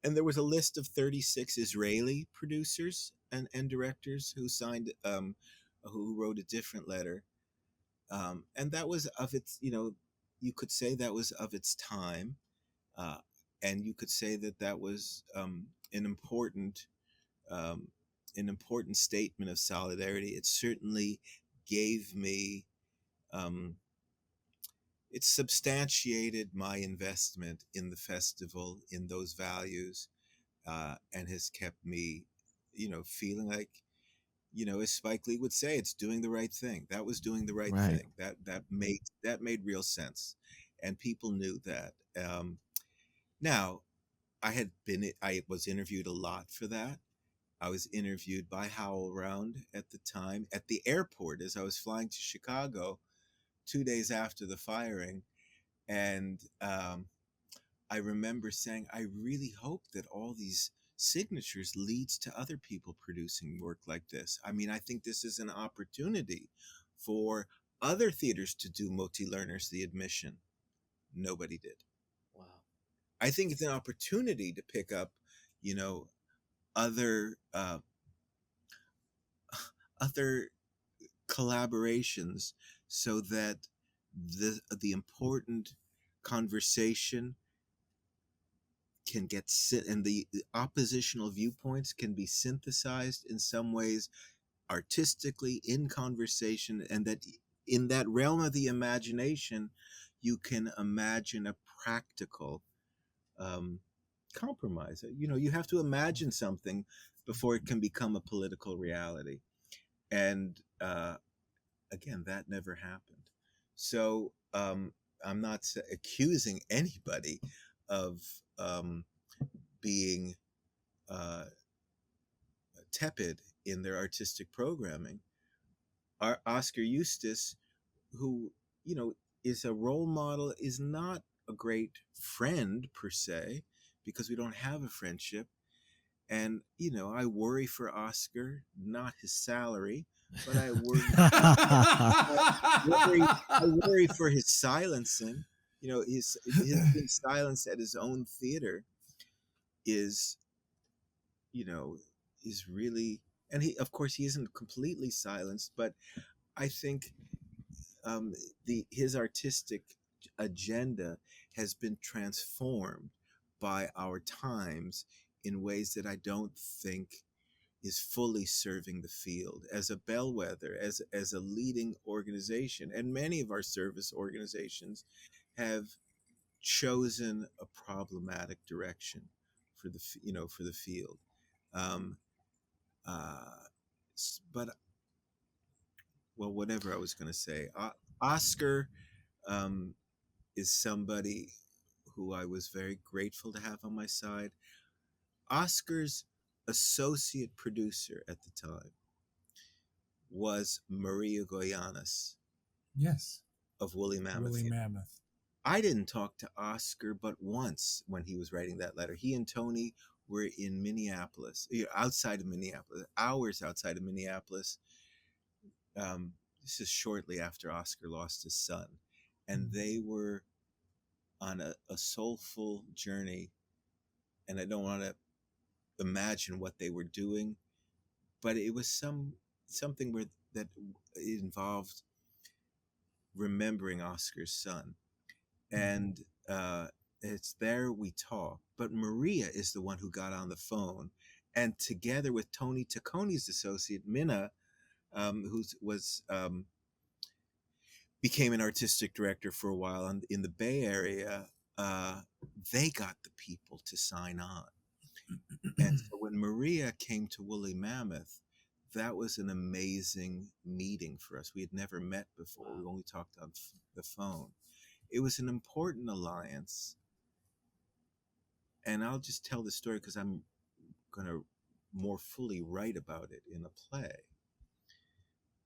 and there was a list of 36 Israeli producers and directors who signed, who wrote a different letter, and that was of its, you could say that was of its time, uh, and you could say that that was um, an important statement of solidarity. It certainly gave me, um, it substantiated my investment in the festival, in those values, and has kept me, feeling like, as Spike Lee would say, it's doing the right thing. That was doing the right Right. thing. That made real sense, and people knew that. Now, I was interviewed a lot for that. I was interviewed by Howl Round at the time at the airport as I was flying to Chicago 2 days after the firing, and I remember saying, I really hope that all these signatures leads to other people producing work like this. I mean, I think this is an opportunity for other theaters to do Moti Lerner's The Admission. Nobody did. Wow. I think it's an opportunity to pick up, you know, other other collaborations, so that the important conversation can get and the oppositional viewpoints can be synthesized in some ways artistically in conversation, and that in that realm of the imagination you can imagine a practical um, compromise. You have to imagine something before it can become a political reality, and again, that never happened. So I'm not accusing anybody of um, being uh, tepid in their artistic programming. Our Oscar Eustace, who you know is a role model, is not a great friend per se, because we don't have a friendship. And I worry for Oscar, not his salary, but I worry for his silencing. His being silenced at his own theater is you know is really, and he, of course, he isn't completely silenced, but I think his artistic agenda has been transformed by our times in ways that I don't think is fully serving the field as a bellwether, as a leading organization. And many of our service organizations have chosen a problematic direction for the field. Um, uh, but well, whatever I was going to say, Oscar um, is somebody who I was very grateful to have on my side. Oscar's associate producer at the time was Maria Goyanis Yes. of Woolly Mammoth. Woolly Mammoth. I didn't talk to Oscar but once when he was writing that letter. He and Tony were in Minneapolis, outside of Minneapolis, hours outside of Minneapolis. This is shortly after Oscar lost his son, and they were on a soulful journey and I don't want to imagine what they were doing, but it was something where that it involved remembering Oscar's son, and it's there we talk. But Maria is the one who got on the phone, and together with Tony Tacconi's associate Minna, who was became an artistic director for a while in the Bay Area. They got the people to sign on, and so when Maria came to Woolly Mammoth, that was an amazing meeting for us. We had never met before. We only talked on the phone. It was an important alliance. And I'll just tell the story because I'm going to more fully write about it in a play.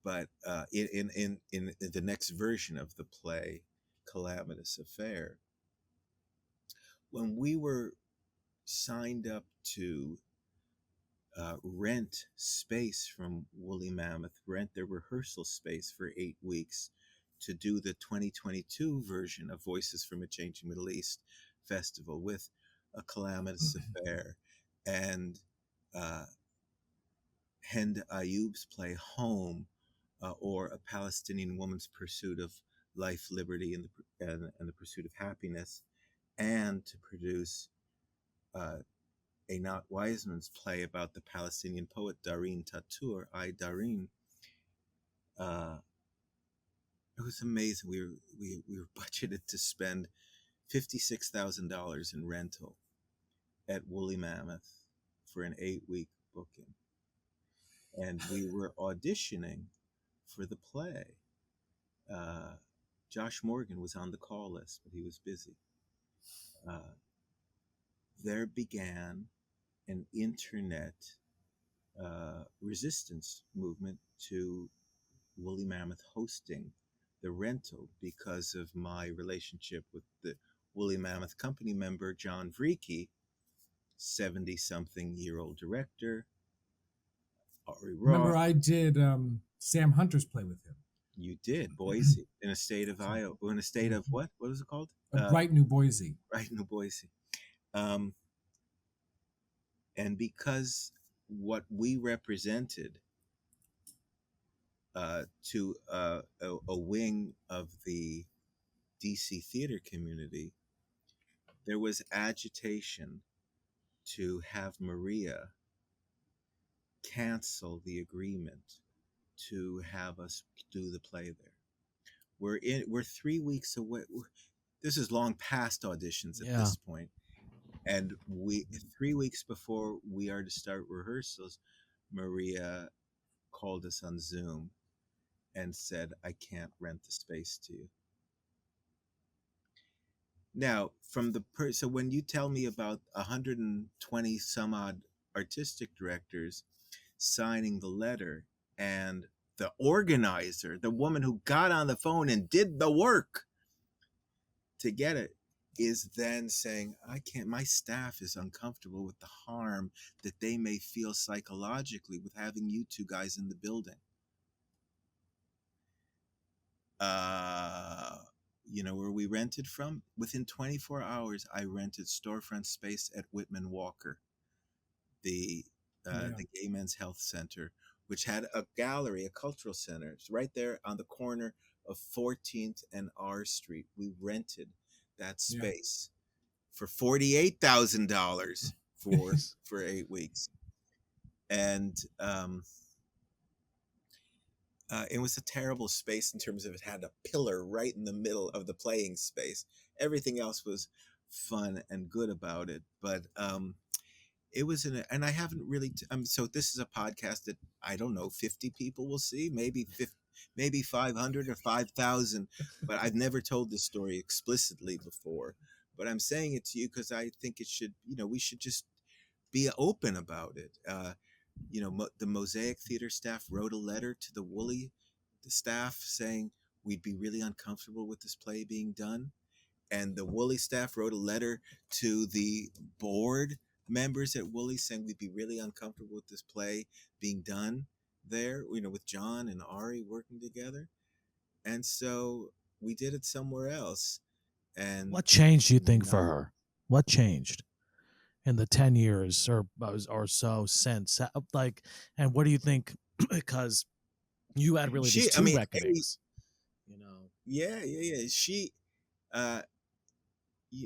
But in the next version of the play, Calamitous Affair, when we were signed up to rent space from Woolly Mammoth, rent their rehearsal space for 8 weeks to do the 2022 version of Voices from a Changing Middle East Festival with A Calamitous Affair and Hind Ayoub's play Home, or A Palestinian Woman's Pursuit of Life, Liberty, and the Pursuit of Happiness, and to produce Einat Weizman's play about the Palestinian poet Dareen Tatur, Dareen. It was amazing. We were budgeted to spend $56,000 in rental at Woolly Mammoth for an 8-week booking, and we were auditioning for the play. Josh Morgan was on the call list, but he was busy. There began an internet resistance movement to Woolly Mammoth hosting the rental because of my relationship with the Woolly Mammoth company member, John Vreeke, 70-something-year-old director. Ari Roth. Remember, I did Sam Hunter's play with him. You did, Boise, in a state of Iowa, or in a state of what? What was it called? Bright New Boise. Bright New Boise. And because what we represented to a wing of the DC theater community, there was agitation to have Maria cancel the agreement to have us do the play there. We're 3 weeks away. This is long past auditions at this point. And 3 weeks before we are to start rehearsals, Maria called us on Zoom and said, I can't rent the space to you. Now, so when you tell me about 120 some odd artistic directors signing the letter, and the organizer, the woman who got on the phone and did the work to get it, is then saying, I can't, my staff is uncomfortable with the harm that they may feel psychologically with having you two guys in the building. Where we rented from, within 24 hours, I rented storefront space at Whitman Walker, the Gay Men's Health Center, which had a gallery, a cultural center. It's right there on the corner of 14th and R Street. We rented that space for $48,000 for 8 weeks. And it was a terrible space in terms of it had a pillar right in the middle of the playing space. Everything else was fun and good about it, but it was and I haven't really. So this is a podcast that I don't know, 50 people will see, maybe 500 or 5,000, but I've never told this story explicitly before. But I'm saying it to you because I think it should. We should just be open about it. The Mosaic theater staff wrote a letter to the Woolly staff saying we'd be really uncomfortable with this play being done. And the Woolly staff wrote a letter to the board members at Woolly saying we'd be really uncomfortable with this play being done there, with John and Ari working together. And so we did it somewhere else. And what changed, you think, for her? What changed? in the 10 years or so since? Like, and what do you think? Because you had really these She, I two mean, reckonings, you know. yeah. She, uh,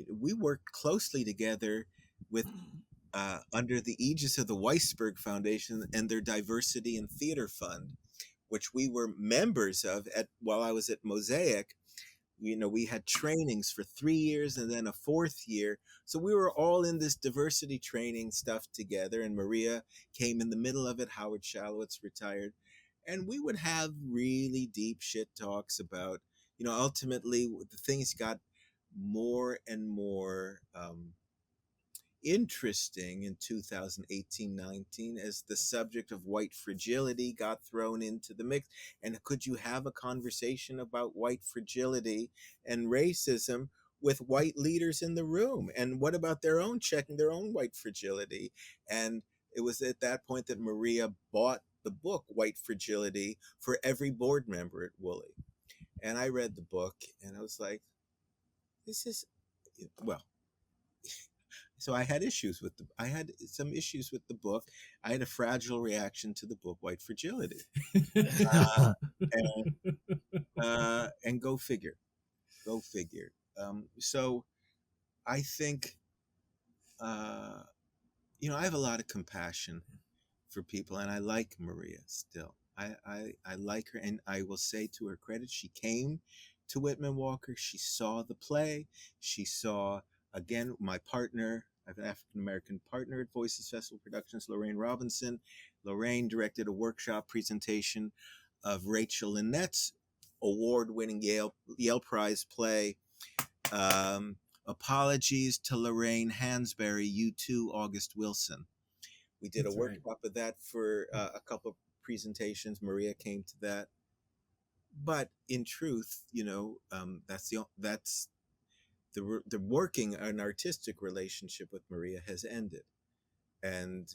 we worked closely together with under the aegis of the Weisberg Foundation and their Diversity in Theater Fund, which we were members of at while I was at Mosaic. We had trainings for 3 years and then a fourth year. So we were all in this diversity training stuff together. And Maria came in the middle of it. Howard Shalowitz retired. And we would have really deep shit talks about, ultimately the things got more and more interesting in 2018-19 as the subject of white fragility got thrown into the mix. And could you have a conversation about white fragility and racism with white leaders in the room? And what about checking their own white fragility? And it was at that point that Maria bought the book White Fragility for every board member at Woolley. And I read the book and I was like, this is, well, so I had some issues with the book. I had a fragile reaction to the book White Fragility. uh, and go figure. So I think I have a lot of compassion for people, and I like Maria still. I like her, and I will say to her credit, she came to Whitman Walker. She saw the play. She saw, again, my partner. I have an African American partner at Voices Festival Productions, Lorraine Robinson. Lorraine directed a workshop presentation of Rachel Lynette's award-winning Yale Prize play, Apologies to Lorraine Hansberry, U2, August Wilson. We did a workshop of that for a couple of presentations. Maria came to that. But in truth, that's the working an artistic relationship with Maria has ended. And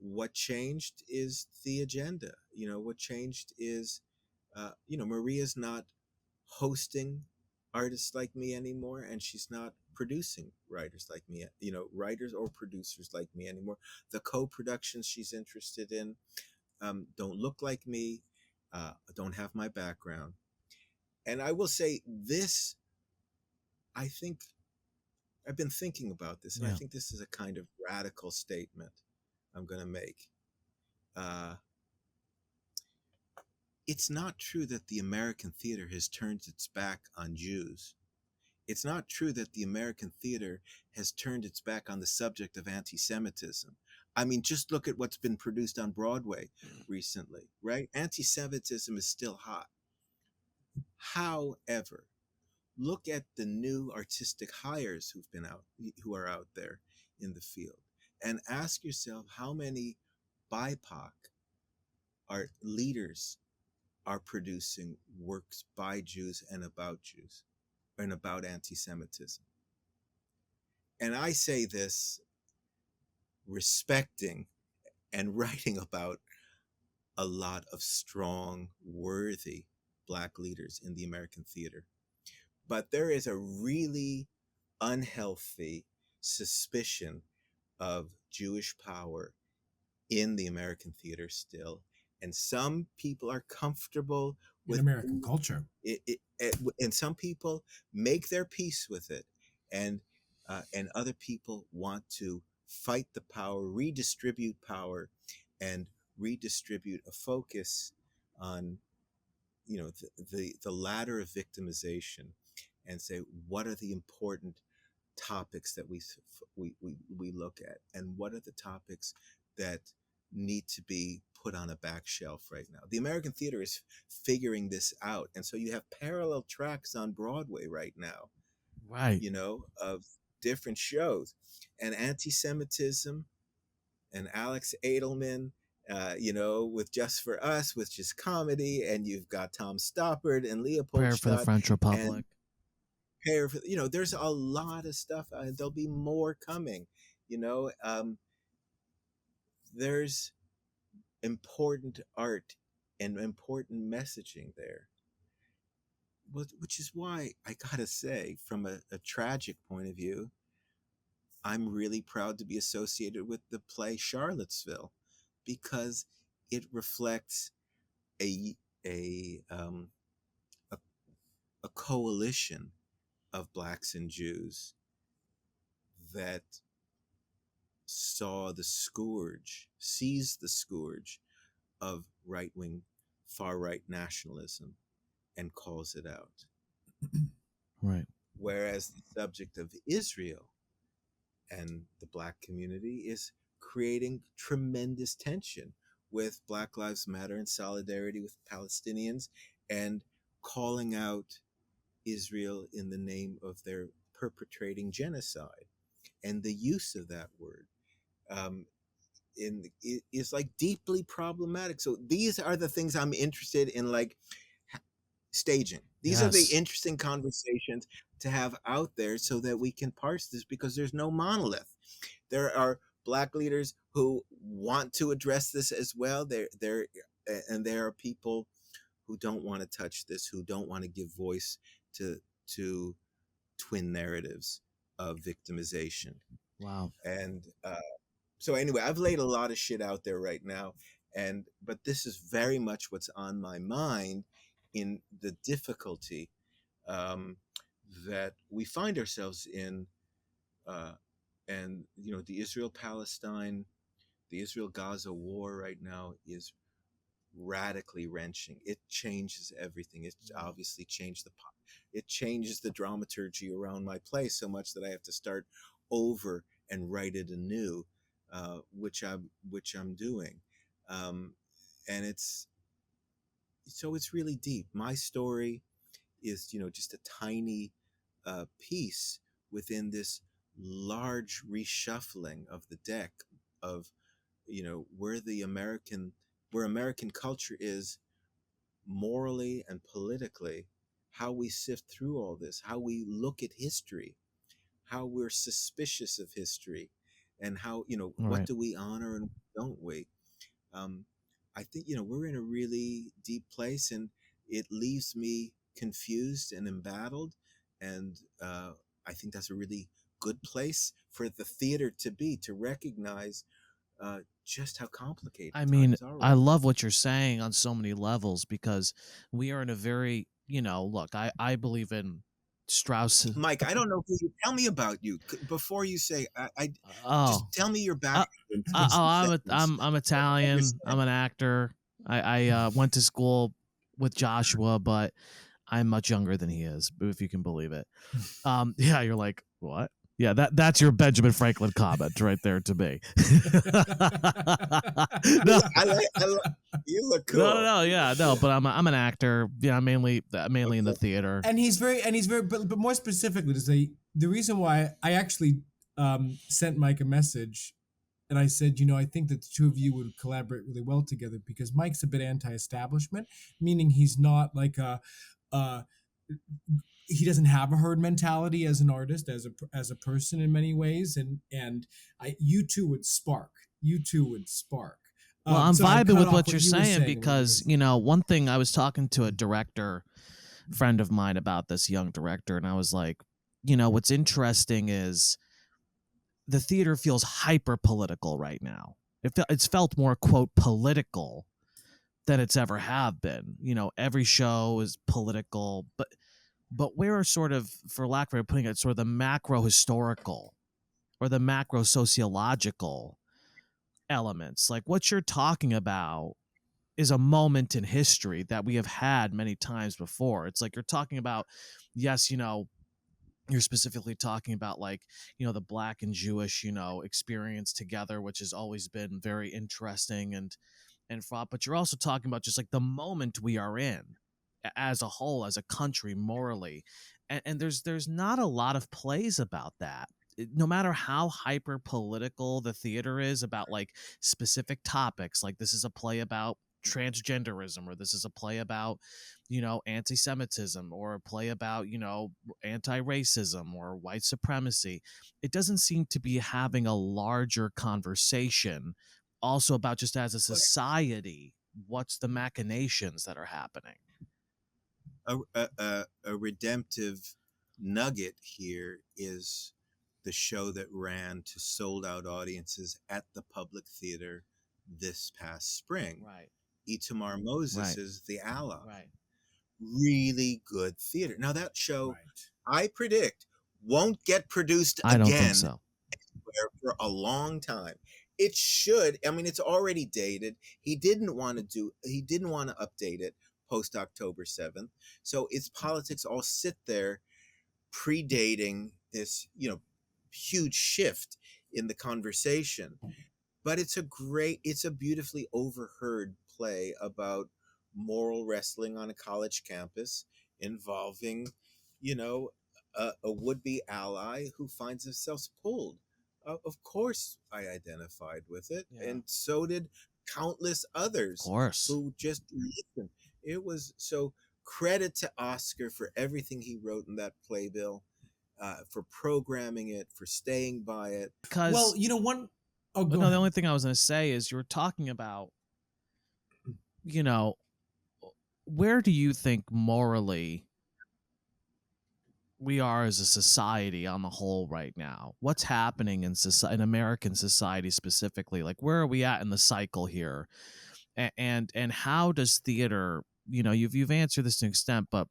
what changed is the agenda. What changed is, Maria's not hosting artists like me anymore, and she's not producing writers like me, writers or producers like me anymore. The co-productions she's interested in don't look like me, don't have my background. And I will say this, I think I've been thinking about this, and I think this is a kind of radical statement I'm going to make. It's not true that the American theater has turned its back on Jews. It's not true that the American theater has turned its back on the subject of anti-Semitism. I mean, just look at what's been produced on Broadway recently, right? Anti-Semitism is still hot. However, look at the new artistic hires who are out there in the field, and ask yourself how many BIPOC art leaders are producing works by Jews and about Jews and about anti-Semitism. And I say this respecting and writing about a lot of strong, worthy Black leaders in the American theater. But there is a really unhealthy suspicion of Jewish power in the American theater still. And some people are comfortable with American culture. And some people make their peace with it. And other people want to fight the power, redistribute power, and redistribute a focus on, the ladder of victimization, and say, what are the important topics that we look at, and what are the topics that need to be put on a back shelf right now. The American theater is figuring this out, and so you have parallel tracks on Broadway right now, right? Of different shows, and anti-Semitism, and Alex Edelman, with Just for Us, which is comedy, and you've got Tom Stoppard and Leopold Prayer for the French Republic. There's a lot of stuff. There'll be more coming. There's important art and important messaging there. Which is why I gotta say, from a tragic point of view, I'm really proud to be associated with the play Charlottesville, because it reflects a a um, a, a coalition of blacks and Jews that sees the scourge of right wing, far right nationalism and calls it out. Right. Whereas the subject of Israel and the black community is creating tremendous tension with Black Lives Matter and solidarity with Palestinians, and calling out Israel in the name of their perpetrating genocide. And the use of that word um, is like deeply problematic. So these are the things I'm interested in, like staging. These are the Yes. interesting conversations to have out there so that we can parse this, because there's no monolith. There are black leaders who want to address this as well. And there are people who don't want to touch this, who don't want to give voice to twin narratives of victimization. Wow. And so anyway, I've laid a lot of shit out there right now, but this is very much what's on my mind, in the difficulty um, that we find ourselves in, uh, and the Israel-Gaza war right now is radically wrenching. It changes everything. It obviously it changes the dramaturgy around my play so much that I have to start over and write it anew, which I'm doing, and it's really deep. My story is just a tiny piece within this large reshuffling of the deck of where American culture is morally and politically, how we sift through all this, how we look at history, how we're suspicious of history, and how what Right. do we honor and don't we. um, I think we're in a really deep place, and it leaves me confused and embattled, and I think that's a really good place for the theater to be, to recognize just how complicated I mean, times are I right love what you're saying on so many levels, because we are in a very, look, I believe in Strauss. now. Mike, I don't know who you tell me about you before you say. I just Oh, tell me your uh, background in 60 seconds. I'm So I Italian. I'm understand. an actor. I went to school with Joshua, but I'm much younger than he is, if you can believe it. Yeah, you're like, what? Yeah, that's your Benjamin Franklin comment right there to me. No, You look no, cool. yeah, no, but I'm an actor. Yeah, mainly in the Okay. theater. And he's very, but more specifically to say, the reason why I actually sent Mike a message, and I said, I think that the two of you would collaborate really well together, because Mike's a bit anti-establishment, meaning he's not like uh, he doesn't have a herd mentality as an artist, as a person in many ways, and you two would spark. You two would spark. Well, I'm So I vibing cut with off what what you're you were saying, saying and what you were because saying. one thing, I was talking to a director friend of mine about this young director, and I was like, what's interesting is the theater feels hyper political right now. It's felt more, quote, political than it's ever have been. Every show is political, but where are, sort of, for lack of putting it, sort of the macro historical or the macro sociological elements. Like what you're talking about is a moment in history that we have had many times before. It's like you're talking about, yes, you're specifically talking about, like, the black and Jewish, experience together, which has always been very interesting and fraught. But you're also talking about just like the moment we are in as a whole, as a country, morally. And there's not a lot of plays about that. No matter how hyper political the theater is about, like, specific topics, like this is a play about transgenderism, or this is a play about anti-Semitism, or a play about anti-racism or white supremacy, it doesn't seem to be having a larger conversation also about, just as a society, what's the machinations that are happening. A redemptive nugget here is the show that ran to sold out audiences at the Public Theater this past spring. Right. Itamar Moses' Right. The Ally. Right. Really good theater. Now that show, Right. I predict, won't get produced I don't think again so. for a long time. It should. I mean, it's already dated. He didn't want to update it post October 7th. So its politics all sit there predating this, huge shift in the conversation. But it's a beautifully overheard play about moral wrestling on a college campus involving, you know, a would-be ally who finds himself pulled. Of course, I identified with it, Yeah. and so did countless Of others course. who just listened. It was so credit to Oscar for everything he wrote in that playbill, for programming it, for staying by it. Because Well, Oh, go the ahead. only thing I was going to say is you're talking about, where do you think morally we are as a society on the whole right now? What's happening in American society specifically? Like, where are we at in the cycle here? And how does theater, you've answered this to an extent, but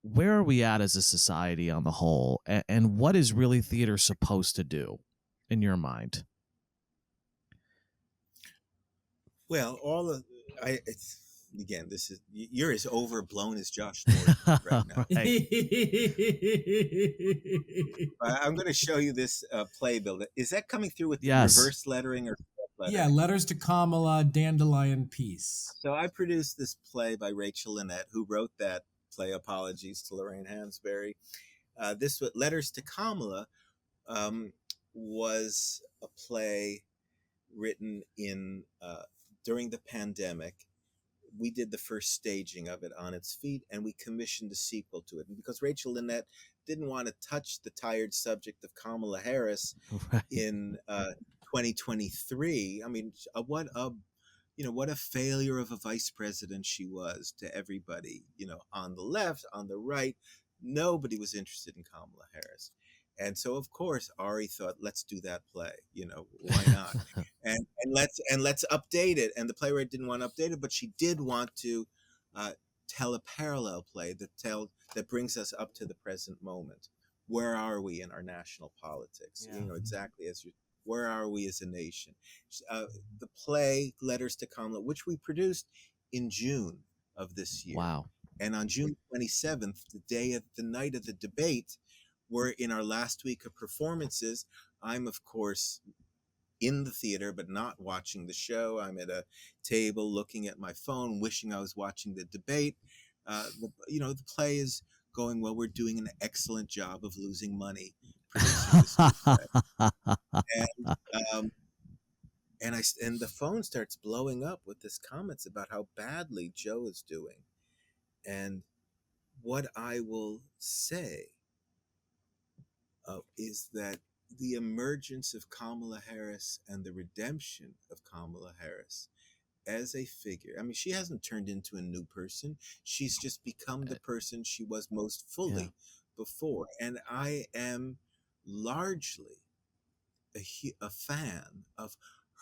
where are we at as a society on the whole? And what is really theater supposed to do in your mind? Well, you're as overblown as Josh North right now. Right. I'm going to show you this playbill. Is that coming through with Yes. reverse lettering or lettering? Yeah, Letters to Kamala, Dandelion Peace. So I produced this play by Rachel Lynette, who wrote that play. Apologies to Lorraine Hansberry. This Letters to Kamala was a play written during the pandemic. We did the first staging of it on its feet, and we commissioned a sequel to it. And because Rachel Lynette didn't want to touch the tired subject of Kamala Harris Right. in 2023, I mean, what a failure of a vice president she was to everybody, on the left, on the right. Nobody was interested in Kamala Harris. And so, of course, Ari thought, let's do that play. Why not? and let's update it. And the playwright didn't want to update it, but she did want to tell a parallel play that brings us up to the present moment. Where are we in our national politics? Yeah. Exactly where are we as a nation? The play Letters to Kamala, which we produced in June of this year. Wow. And on June 27th, the night of the debate, we're in our last week of performances. I'm, of course, in the theater, but not watching the show. I'm at a table looking at my phone, wishing I was watching the debate. The play is going well. We're doing an excellent job of losing money producing this new play. And the phone starts blowing up with this comments about how badly Joe is doing. And what I will say is that the emergence of Kamala Harris and the redemption of Kamala Harris as a figure. I mean, she hasn't turned into a new person. She's just become the person she was most fully before. And I am largely a fan of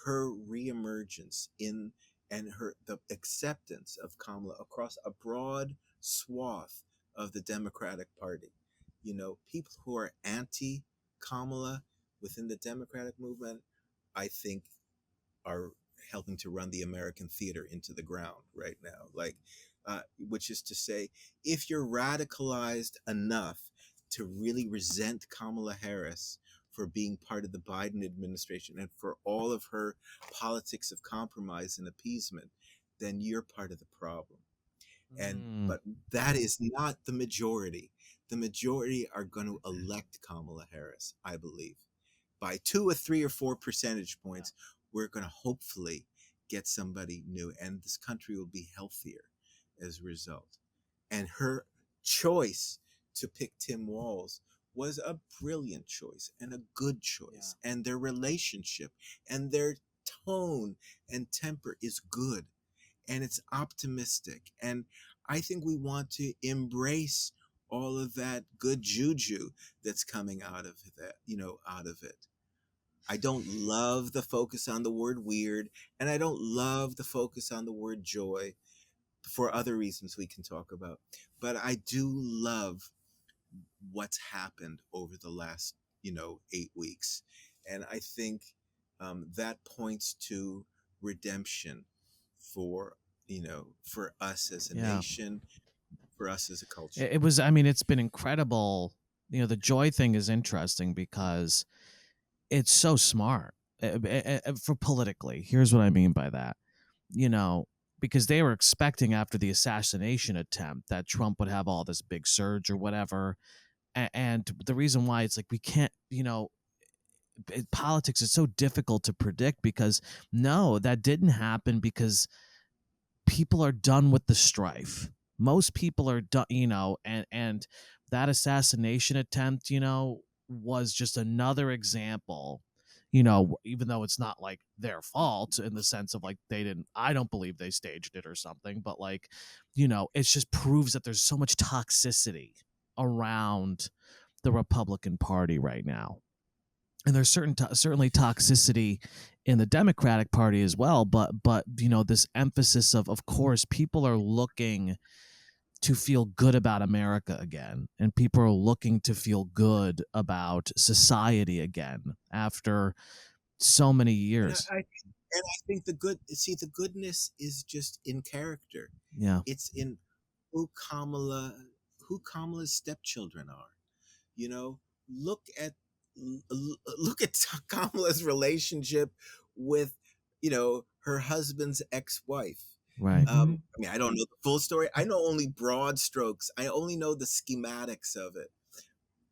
her reemergence and the acceptance of Kamala across a broad swath of the Democratic Party. People who are anti-Kamala within the Democratic movement, I think, are helping to run the American theater into the ground right now. Which is to say, if you're radicalized enough to really resent Kamala Harris for being part of the Biden administration and for all of her politics of compromise and appeasement, then you're part of the problem. But that is not the majority. The majority are going to elect Kamala Harris, I believe. By 2 or 3 or 4 percentage points, we're going to hopefully get somebody new, and this country will be healthier as a result. And her choice to pick Tim Walz was a brilliant choice and a good choice. Yeah. And their relationship and their tone and temper is good. And it's optimistic. And I think we want to embrace all of that good juju that's coming out of that, out of it. I don't love the focus on the word weird, and I don't love the focus on the word joy for other reasons we can talk about. But I do love what's happened over the last, 8 weeks. And I think that points to redemption for, for us as a Yeah. nation, for us as a culture. It was, I mean, it's been incredible. The joy thing is interesting because it's so smart for politically. Here's what I mean by that. Because they were expecting after the assassination attempt that Trump would have all this big surge or whatever. And the reason why it's like we can't, politics is so difficult to predict because no, that didn't happen because people are done with the strife. Most people are done, and that assassination attempt, was just another example, even though it's not like their fault in the sense of like I don't believe they staged it or something, but like, it just proves that there's so much toxicity around the Republican Party right now. And there's certainly toxicity in the Democratic Party as well, but this emphasis of course people are looking to feel good about America again, and people are looking to feel good about society again after so many And years. I think the goodness is just in character. Yeah. It's in who Kamala's stepchildren are. You know, look at look at Kamala's relationship with, her husband's ex-wife. Right. I mean, I don't know the full story. I know only broad strokes. I only know the schematics of it.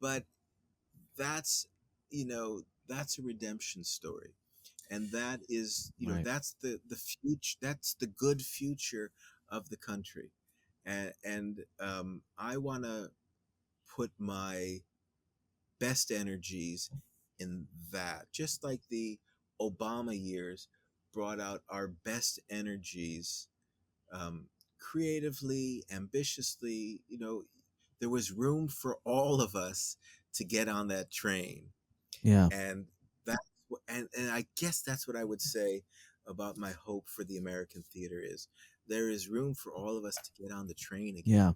But that's, that's a redemption story. And that is, Right. that's the future, that's the good future of the country. And I want to put my best energies in that, just like the Obama years brought out our best energies, creatively, ambitiously. There was room for all of us to get on that train. Yeah. And and I guess that's what I would say about my hope for the American theater is there is room for all of us to get on the train again. Yeah.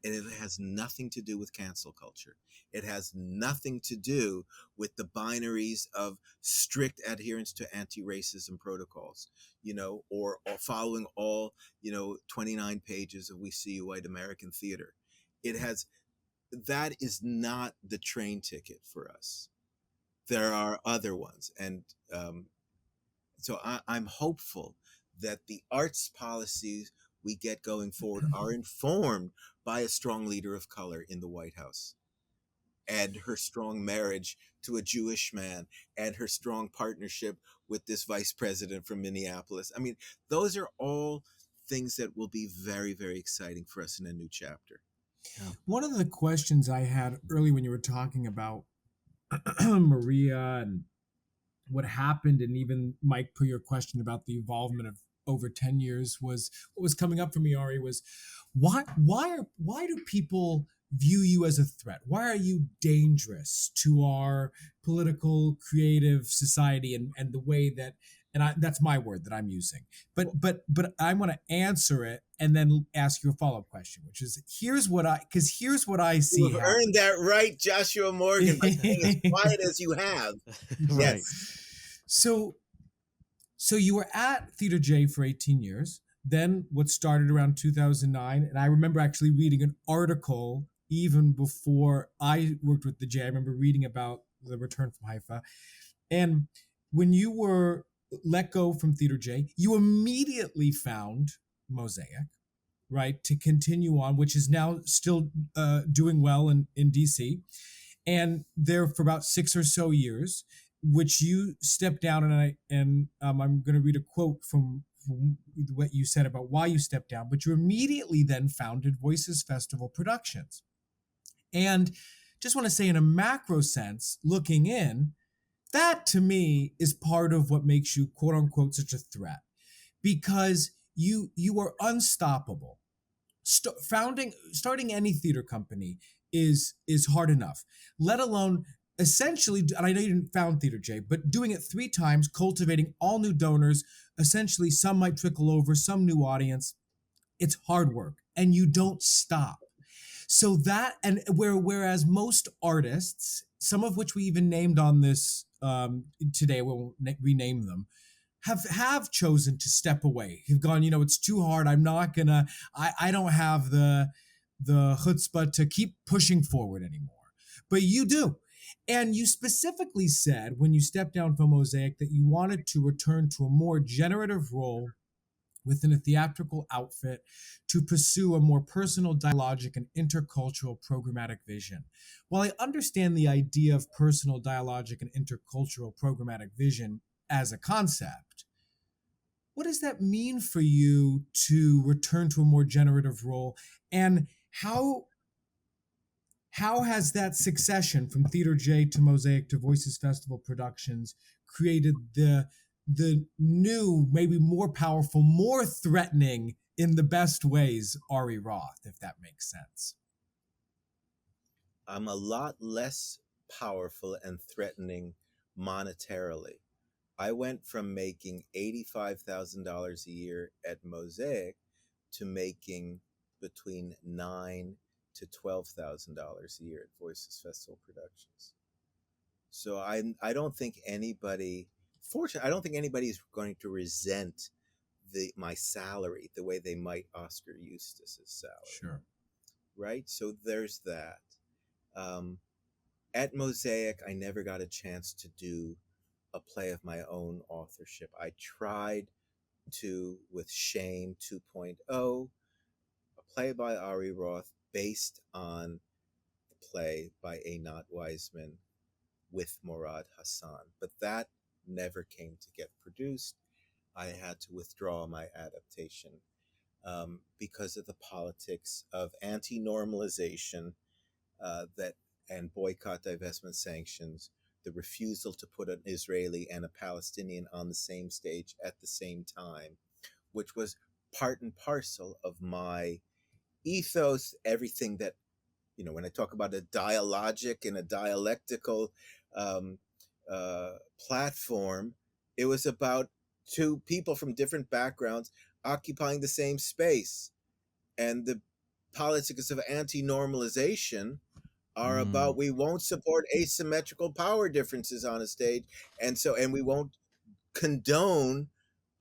And it has nothing to do with cancel culture. It has nothing to do with the binaries of strict adherence to anti-racism protocols, or following all, 29 pages of We See You White American Theater. That is not the train ticket for us. There are other ones. And so I'm hopeful that the arts policies we get going forward are informed by a strong leader of color in the White House, and her strong marriage to a Jewish man, and her strong partnership with this vice president from Minneapolis. I mean, those are all things that will be very, very exciting for us in a new chapter. Yeah. One of the questions I had early when you were talking about Maria and what happened, and even Mike put your question about the involvement of over 10 years, was what was coming up for me, Ari, was why do people view you as a threat? Why are you dangerous to our political, creative society and the way that, that's my word that I'm using. But I want to answer it and then ask you a follow-up question, which is here's what I see. You have earned that right, Joshua Morgan, by staying as quiet as you have. Right. Yes. So you were at Theater J for 18 years, then what started around 2009. And I remember actually reading an article even before I worked with the J. I remember reading about the return from Haifa. And when you were let go from Theater J, you immediately found Mosaic, right, to continue on, which is now still doing well in DC. And there for about 6 or so years, which you stepped down, and I'm going to read a quote from what you said about why you stepped down, but you immediately then founded Voices Festival Productions. And just want to say in a macro sense, looking in, that to me is part of what makes you quote unquote such a threat, because you are unstoppable. starting any theater company is hard enough, let alone essentially, and I know you didn't found Theater J, but doing it 3 times, cultivating all new donors, essentially some might trickle over, some new audience. It's hard work and you don't stop. So that, and whereas most artists, some of which we even named on this today, we'll rename them, have chosen to step away. Have gone, it's too hard. I'm not gonna. I don't have the chutzpah to keep pushing forward anymore. But you do. And you specifically said when you stepped down from Mosaic that you wanted to return to a more generative role within a theatrical outfit to pursue a more personal, dialogic, and intercultural programmatic vision. While I understand the idea of personal, dialogic, and intercultural programmatic vision as a concept, what does that mean for you to return to a more generative role? And how has that succession from Theater J to Mosaic to Voices Festival Productions created the new, maybe more powerful, more threatening in the best ways Ari Roth, if that makes sense? I'm a lot less powerful and threatening monetarily. I went from making $85,000 a year at Mosaic to making between $9,000 to $12,000 a year at Voices Festival Productions. So I don't think anybody, fortunately, I don't think anybody's going to resent my salary the way they might Oscar Eustace's salary. Sure. Right? So there's that. At Mosaic, I never got a chance to do a play of my own authorship. I tried to, with Shame 2.0, a play by Ari Roth based on the play by Einat Weizman with Morad Hassan, but that never came to get produced. I had to withdraw my adaptation because of the politics of anti-normalization and boycott, divestment, sanctions, the refusal to put an Israeli and a Palestinian on the same stage at the same time, which was part and parcel of my ethos, everything that, when I talk about a dialogic and a dialectical platform, it was about 2 people from different backgrounds occupying the same space. And the politics of anti-normalization are about, we won't support asymmetrical power differences on a stage, and we won't condone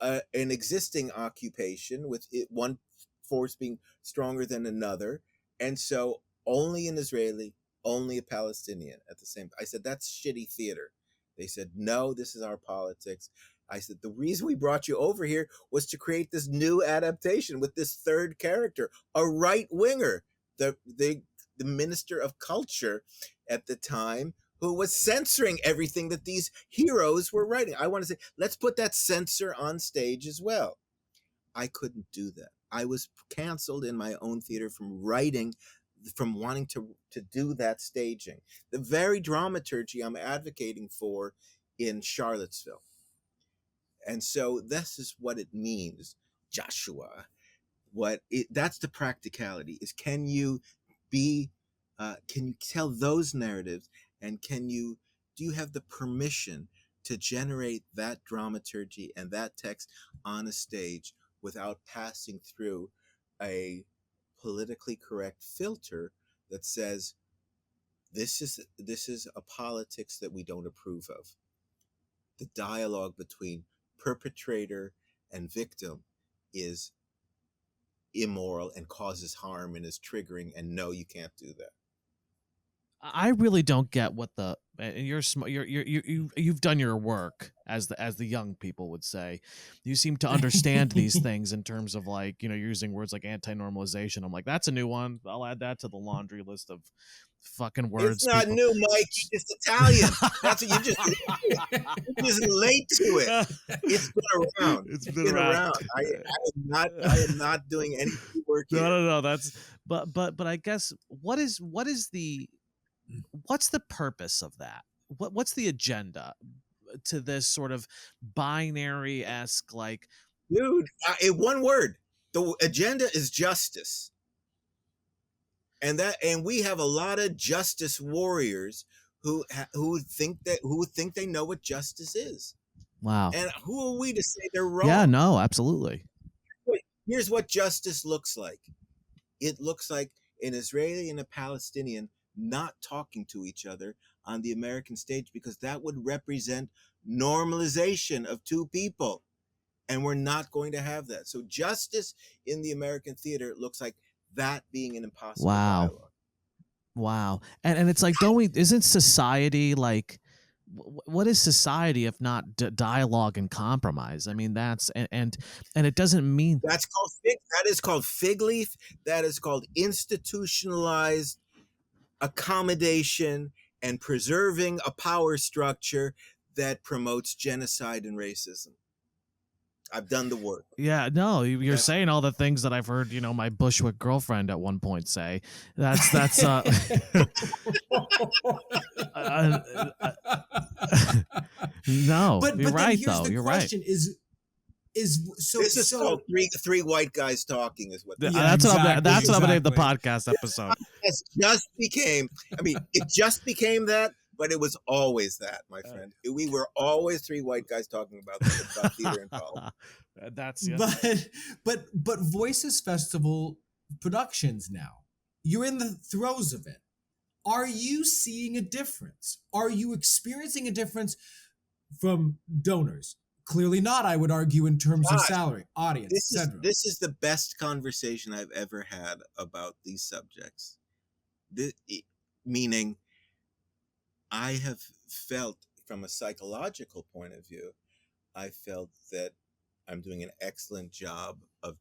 an existing occupation with one force being stronger than another, and so only an Israeli, only a Palestinian at the same time. I said, that's shitty theater. They said, no, this is our politics. I said, the reason we brought you over here was to create this new adaptation with this third character, a right winger, the minister of culture at the time, who was censoring everything that these heroes were writing. I want to say, let's put that censor on stage as well. I couldn't do that. I was canceled in my own theater from wanting to do that staging. The very dramaturgy I'm advocating for in Charlottesville. And so this is what it means, Joshua. That's the practicality, is can you tell those narratives, and do you have the permission to generate that dramaturgy and that text on a stage without passing through a politically correct filter that says this is a politics that we don't approve of. The dialogue between perpetrator and victim is immoral and causes harm and is triggering, and no, you can't do that. I really don't get what you've done your work, as the young people would say. You seem to understand these things in terms of, like, you're using words like anti-normalization. I'm like, that's a new one. I'll add that to the laundry list of fucking words. It's not new, Mike. It's Italian. That's what you just late to it. It's been around. It's been around. I am not doing any work here. No. That's but I guess what's the purpose of that? What's the agenda to this sort of binary-esque, like, dude? One word. The agenda is justice. And we have a lot of justice warriors who think they know what justice is. Wow. And who are we to say they're Yeah, wrong? no, absolutely. Here's what justice looks like. It looks like an Israeli and a Palestinian not talking to each other on the American stage, because that would represent normalization of two people. And we're not going to have that. So justice in the American theater looks like that being an impossible Wow. dialogue. Wow. And it's like, isn't society like, what is society if not dialogue and compromise? I mean, that's, and it doesn't mean. That is called fig leaf. That is called institutionalized accommodation and preserving a power structure that promotes genocide and racism. I've done the work. Yeah, no, you're saying all the things that I've heard, my Bushwick girlfriend at one point say. That's no, but you're then right here's though. the You're question: Is so this is so called three white guys talking is what right. Yeah, That's what I'm. That's what I'm gonna name the exactly. podcast episode. it just became. I mean, it just became that, but it was always that, my friend. We were always three white guys talking about theater and politics. That's yeah. But Voices Festival productions now. You're in the throes of it. Are you seeing a difference? Are you experiencing a difference from donors? Clearly not, I would argue, in terms of salary, audience, etc. This is the best conversation I've ever had about these subjects. Meaning, I have felt, from a psychological point of view, I felt that I'm doing an excellent job of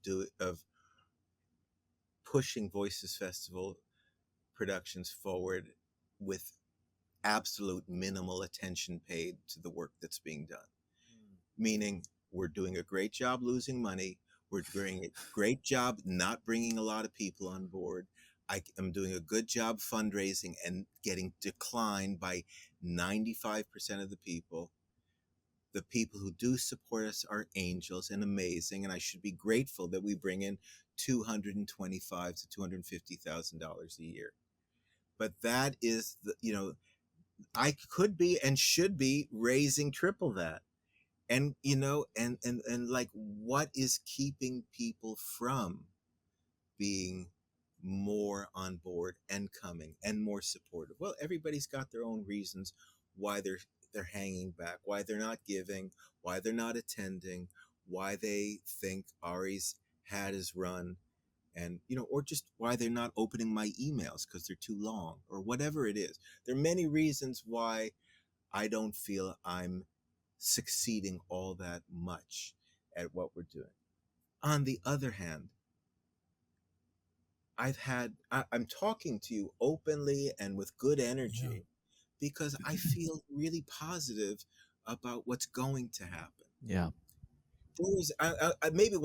pushing Voices Festival productions forward with absolute minimal attention paid to the work that's being done. Meaning, we're doing a great job losing money. We're doing a great job not bringing a lot of people on board. I am doing a good job fundraising and getting declined by 95% of the people. The people who do support us are angels and amazing, and I should be grateful that we bring in $225,000 to $250,000 a year. But that is I could be and should be raising triple that. And and like, what is keeping people from being more on board and coming and more supportive? Well, everybody's got their own reasons why they're hanging back, why they're not giving, why they're not attending, why they think Ari's hat is run, and or just why they're not opening my emails because they're too long, or whatever it is. There are many reasons why I don't feel I'm succeeding all that much at what we're doing. On the other hand, I'm talking to you openly and with good energy because I feel really positive about what's going to happen. Yeah. Maybe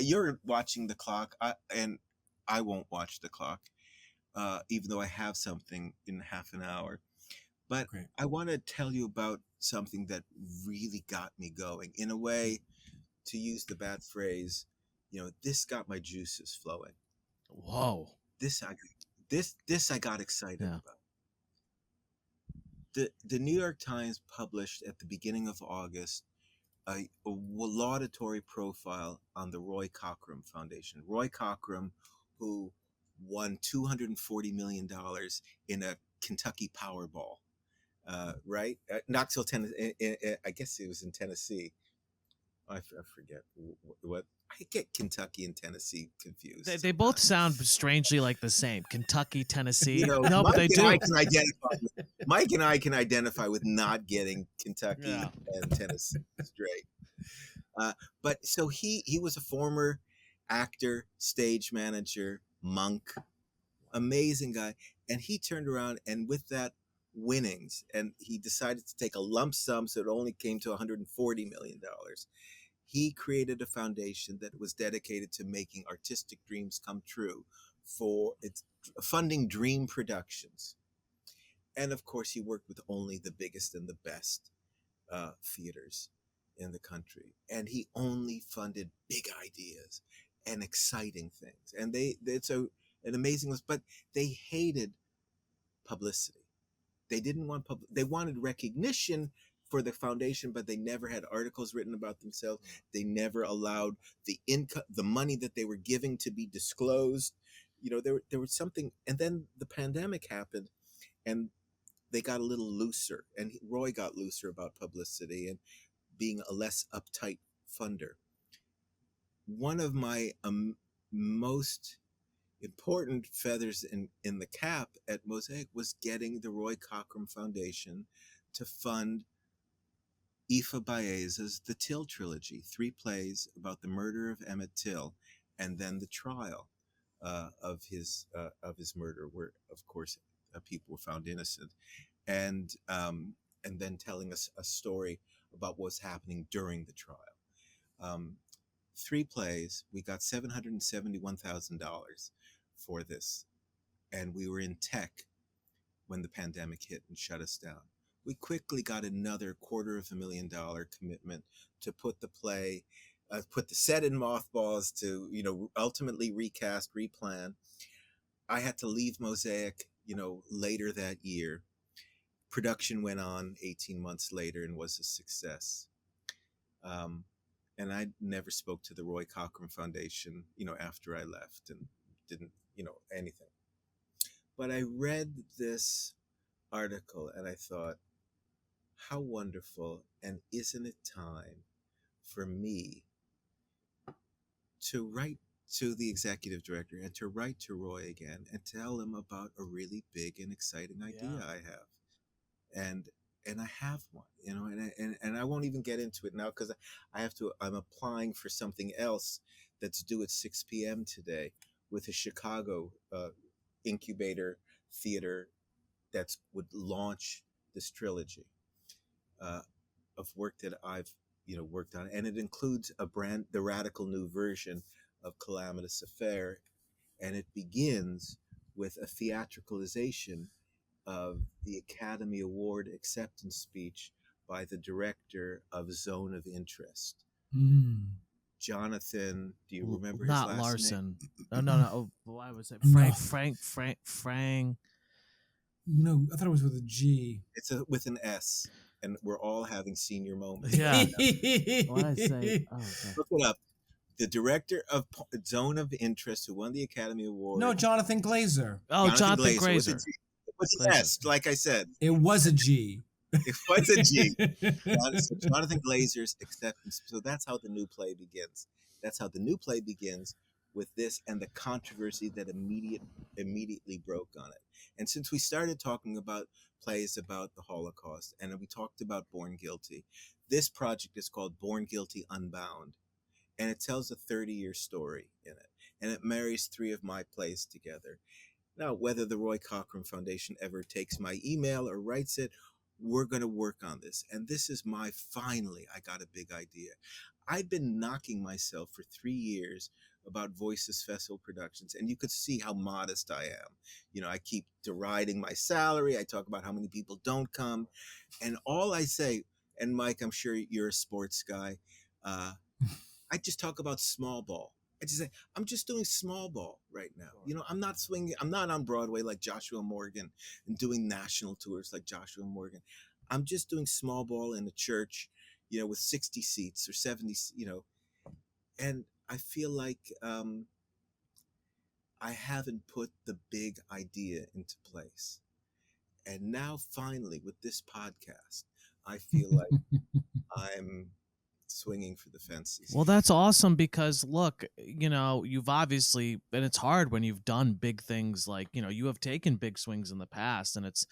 you're watching the clock, and I won't watch the clock, even though I have something in half an hour. But Great. I want to tell you about something that really got me going. In a way, to use the bad phrase, this got my juices flowing. Whoa. This I got excited Yeah. about. The New York Times published at the beginning of August a laudatory profile on the Roy Cochrane Foundation. Roy Cochrane, who won $240 million in a Kentucky Powerball. Right? Knoxville, Tennessee. I guess it was in Tennessee. I forget what. I get Kentucky and Tennessee confused. They both sound strangely like the same. Kentucky, Tennessee. No, Mike but they and do. Mike and I can identify with not getting Kentucky and Tennessee straight. But so he was a former actor, stage manager, monk, amazing guy, and he turned around and with that winnings, and he decided to take a lump sum, so it only came to $140 million. He created a foundation that was dedicated to making artistic dreams come true, for its funding dream productions. And of course, he worked with only the biggest and the best theaters in the country, and he only funded big ideas and exciting things. And an amazing list, but they hated publicity. They didn't want they wanted recognition for the foundation, but they never had articles written about themselves. They never allowed the income, the money that they were giving, to be disclosed. There was something, and then the pandemic happened, and they got a little looser, and Roy got looser about publicity and being a less uptight funder. One of my most important feathers in the cap at Mosaic was getting the Roy Cochrane Foundation to fund Ifa Baeza's The Till Trilogy, 3 plays about the murder of Emmett Till and then the trial of his murder, where, of course, people were found innocent, and then telling us a story about what's happening during the trial. 3 plays. We got $771,000 for this, and we were in tech when the pandemic hit and shut us down. We quickly got another $250,000 commitment to put the play, put the set in mothballs, to ultimately recast, replan. I had to leave Mosaic later that year. Production went on 18 months later and was a success. And I never spoke to the Roy Cochrane Foundation, after I left, and didn't, anything. But I read this article and I thought, how wonderful, and isn't it time for me to write to the executive director and to write to Roy again and tell him about a really big and exciting idea I have. And I have one, and I won't even get into it now because I'm applying for something else that's due at 6 p.m. today with a Chicago incubator theater that would launch this trilogy of work that I've worked on, and it includes the radical new version of Calamitous Affair, and it begins with a theatricalization of the Academy Award acceptance speech by the director of Zone of Interest. Jonathan, do you remember his last Larson. name? No. Why was it Frank? I thought it was with a G. It's with an S, and we're all having senior moments. Yeah. What did I say? Oh, okay. Look it up. The director of Zone of Interest, who won the Academy Award. No, Jonathan Glazer. Oh, Jonathan Glazer. It was an S, like I said. It was a G. It was a G. Jonathan Glazer's acceptance. So that's how the new play begins. That's how the new play begins, with this and the controversy that immediately broke on it. And since we started talking about plays about the Holocaust, and we talked about Born Guilty, this project is called Born Guilty Unbound. And it tells a 30-year story in it. And it marries 3 of my plays together. Now, whether the Roy Cochrane Foundation ever takes my email or writes it, we're going to work on this. And this is finally, I got a big idea. I've been knocking myself for 3 years about Voices Festival Productions, and you could see how modest I am. I keep deriding my salary. I talk about how many people don't come. And all I say, and Mike, I'm sure you're a sports guy, I just talk about small ball. I just say, I'm just doing small ball right now. I'm not swinging. I'm not on Broadway like Joshua Morgan and doing national tours like Joshua Morgan. I'm just doing small ball in a church, with 60 seats or 70, and I feel like I haven't put the big idea into place. And now finally with this podcast, I feel like I'm swinging for the fences. Well, that's awesome because look, you've obviously, and it's hard when you've done big things, like, you have taken big swings in the past, and it's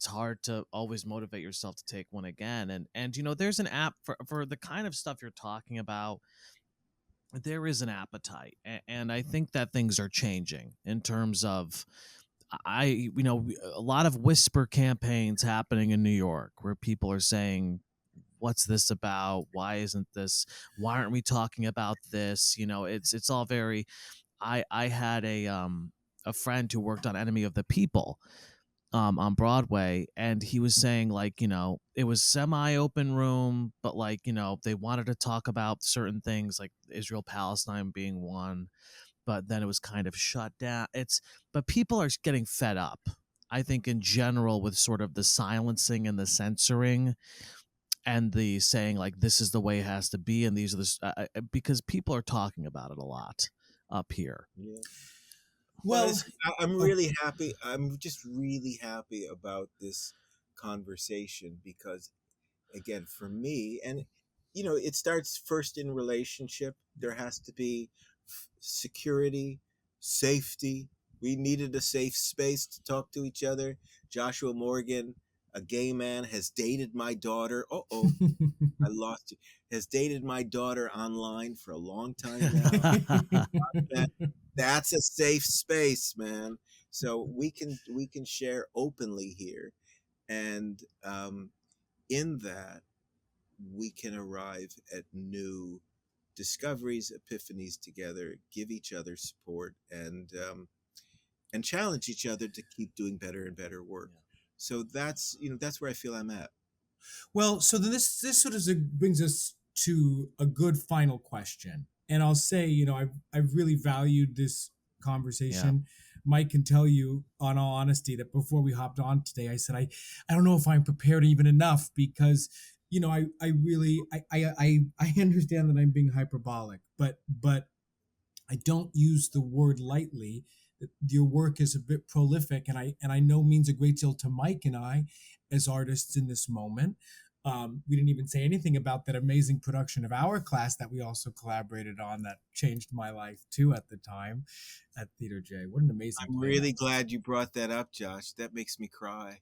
hard to always motivate yourself to take one again. And there's an app for the kind of stuff you're talking about. There is an appetite, and I think that things are changing in terms of, a lot of whisper campaigns happening in New York where people are saying, what's this about? Why isn't this? Why aren't we talking about this? It's all very. I had a friend who worked on Enemy of the People on Broadway, and he was saying, like, it was semi-open room, but like, they wanted to talk about certain things like Israel Palestine being one, but then it was kind of shut down. But people are getting fed up, I think, in general, with sort of the silencing and the censoring and the saying like this is the way it has to be, and these are because people are talking about it a lot up here. Yeah. Well, I'm really happy. I'm just really happy about this conversation because, again, for me, and it starts first in relationship. There has to be security, safety. We needed a safe space to talk to each other. Joshua Morgan, a gay man, has dated my daughter. Oh, I lost you. Has dated my daughter online for a long time now. That's a safe space, man. So we can share openly here, and in that we can arrive at new discoveries, epiphanies together, give each other support, and challenge each other to keep doing better and better work. So that's where I feel I'm at. Well, so then this sort of brings us to a good final question, and I'll say, I've really valued this conversation. Mike can tell you, on all honesty, that before we hopped on today, I said I don't know if I'm prepared even enough because I really I understand that I'm being hyperbolic, but I don't use the word lightly. Your work is a bit prolific, and I know means a great deal to Mike and I as artists in this moment. We didn't even say anything about that amazing production of Our Class that we also collaborated on that changed my life too at the time at Theater J. What an amazing I'm play really that was. glad you brought that up, Josh. That makes me cry.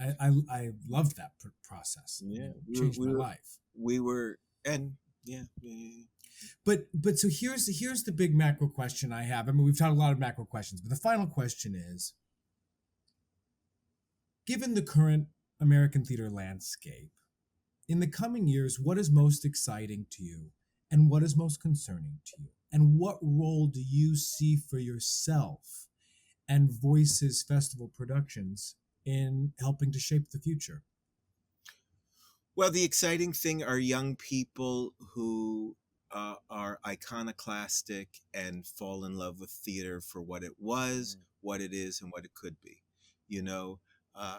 I loved that process. Yeah, It changed my life. We were, and yeah. But so here's the big macro question I have. I mean, we've talked a lot of macro questions, but the final question is: given the current American theater landscape, in the coming years, what is most exciting to you, and what is most concerning to you, and what role do you see for yourself and Voices Festival Productions in helping to shape the future? Well, the exciting thing are young people who are iconoclastic and fall in love with theater for what it was, what it is, and what it could be. You know, uh,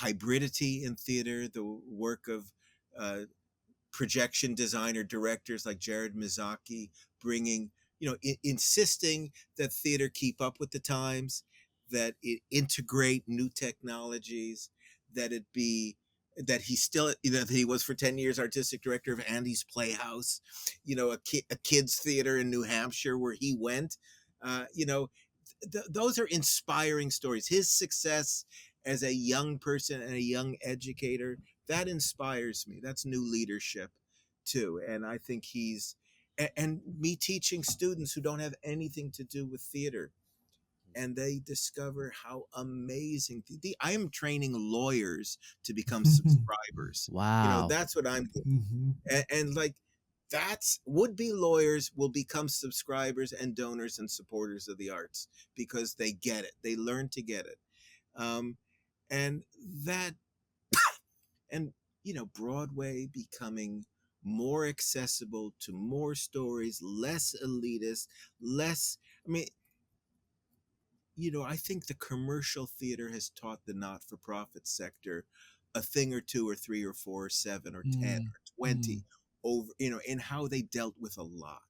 hybridity in theater, the work of uh, projection designer directors like Jared Mizaki, bringing, insisting that theater keep up with the times, that it integrate new technologies, that it be that he still, that he was for 10 years artistic director of Andy's Playhouse, a kids theater in New Hampshire where he went. uh, you know those are inspiring stories. His success as a young person and a young educator, that inspires me. That's new leadership too. And I think and me teaching students who don't have anything to do with theater, and they discover how amazing I am training lawyers to become subscribers. Wow. That's what I'm doing. Mm-hmm. And like, that's would-be lawyers will become subscribers and donors and supporters of the arts because they get it. They learn to get it. And that, and Broadway becoming more accessible to more stories, less elitist, less, I mean, I think the commercial theater has taught the not-for-profit sector a thing or two or three or four or seven or 10 or 20 over, in how they dealt with a lot.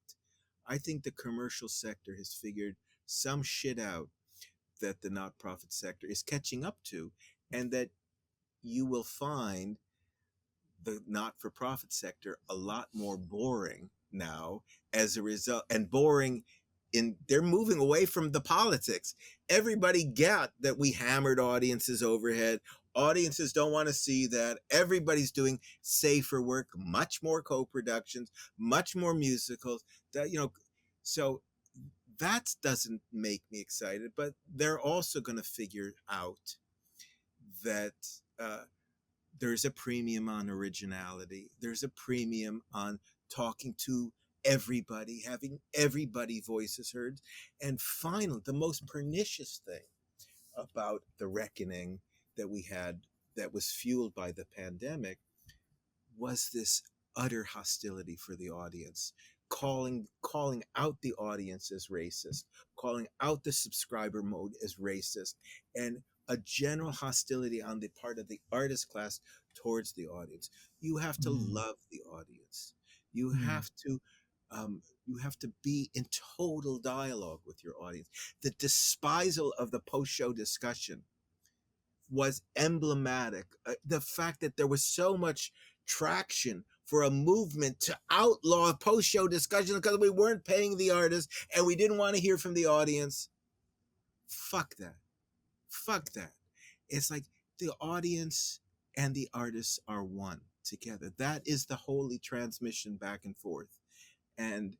I think the commercial sector has figured some shit out that the not-profit sector is catching up to, and that you will find the not-for-profit sector a lot more boring now as a result, and boring in they're moving away from the politics. Everybody got that we hammered audiences overhead. Audiences don't want to see that. Everybody's doing safer work, much more co-productions, much more musicals. So that doesn't make me excited, but they're also going to figure out that there's a premium on originality. There's a premium on talking to everybody, having everybody voices heard. And finally, the most pernicious thing about the reckoning that we had, that was fueled by the pandemic, was this utter hostility for the audience. calling out the audience as racist, calling out the subscriber mode as racist, and a general hostility on the part of the artist class towards the audience. You have to love the audience. You have to be in total dialogue with your audience. The despisal of the post-show discussion was emblematic. The fact that there was so much traction for a movement to outlaw post-show discussion because we weren't paying the artist and we didn't want to hear from the audience. Fuck that. It's like the audience and the artists are one together. That is the holy transmission back and forth. And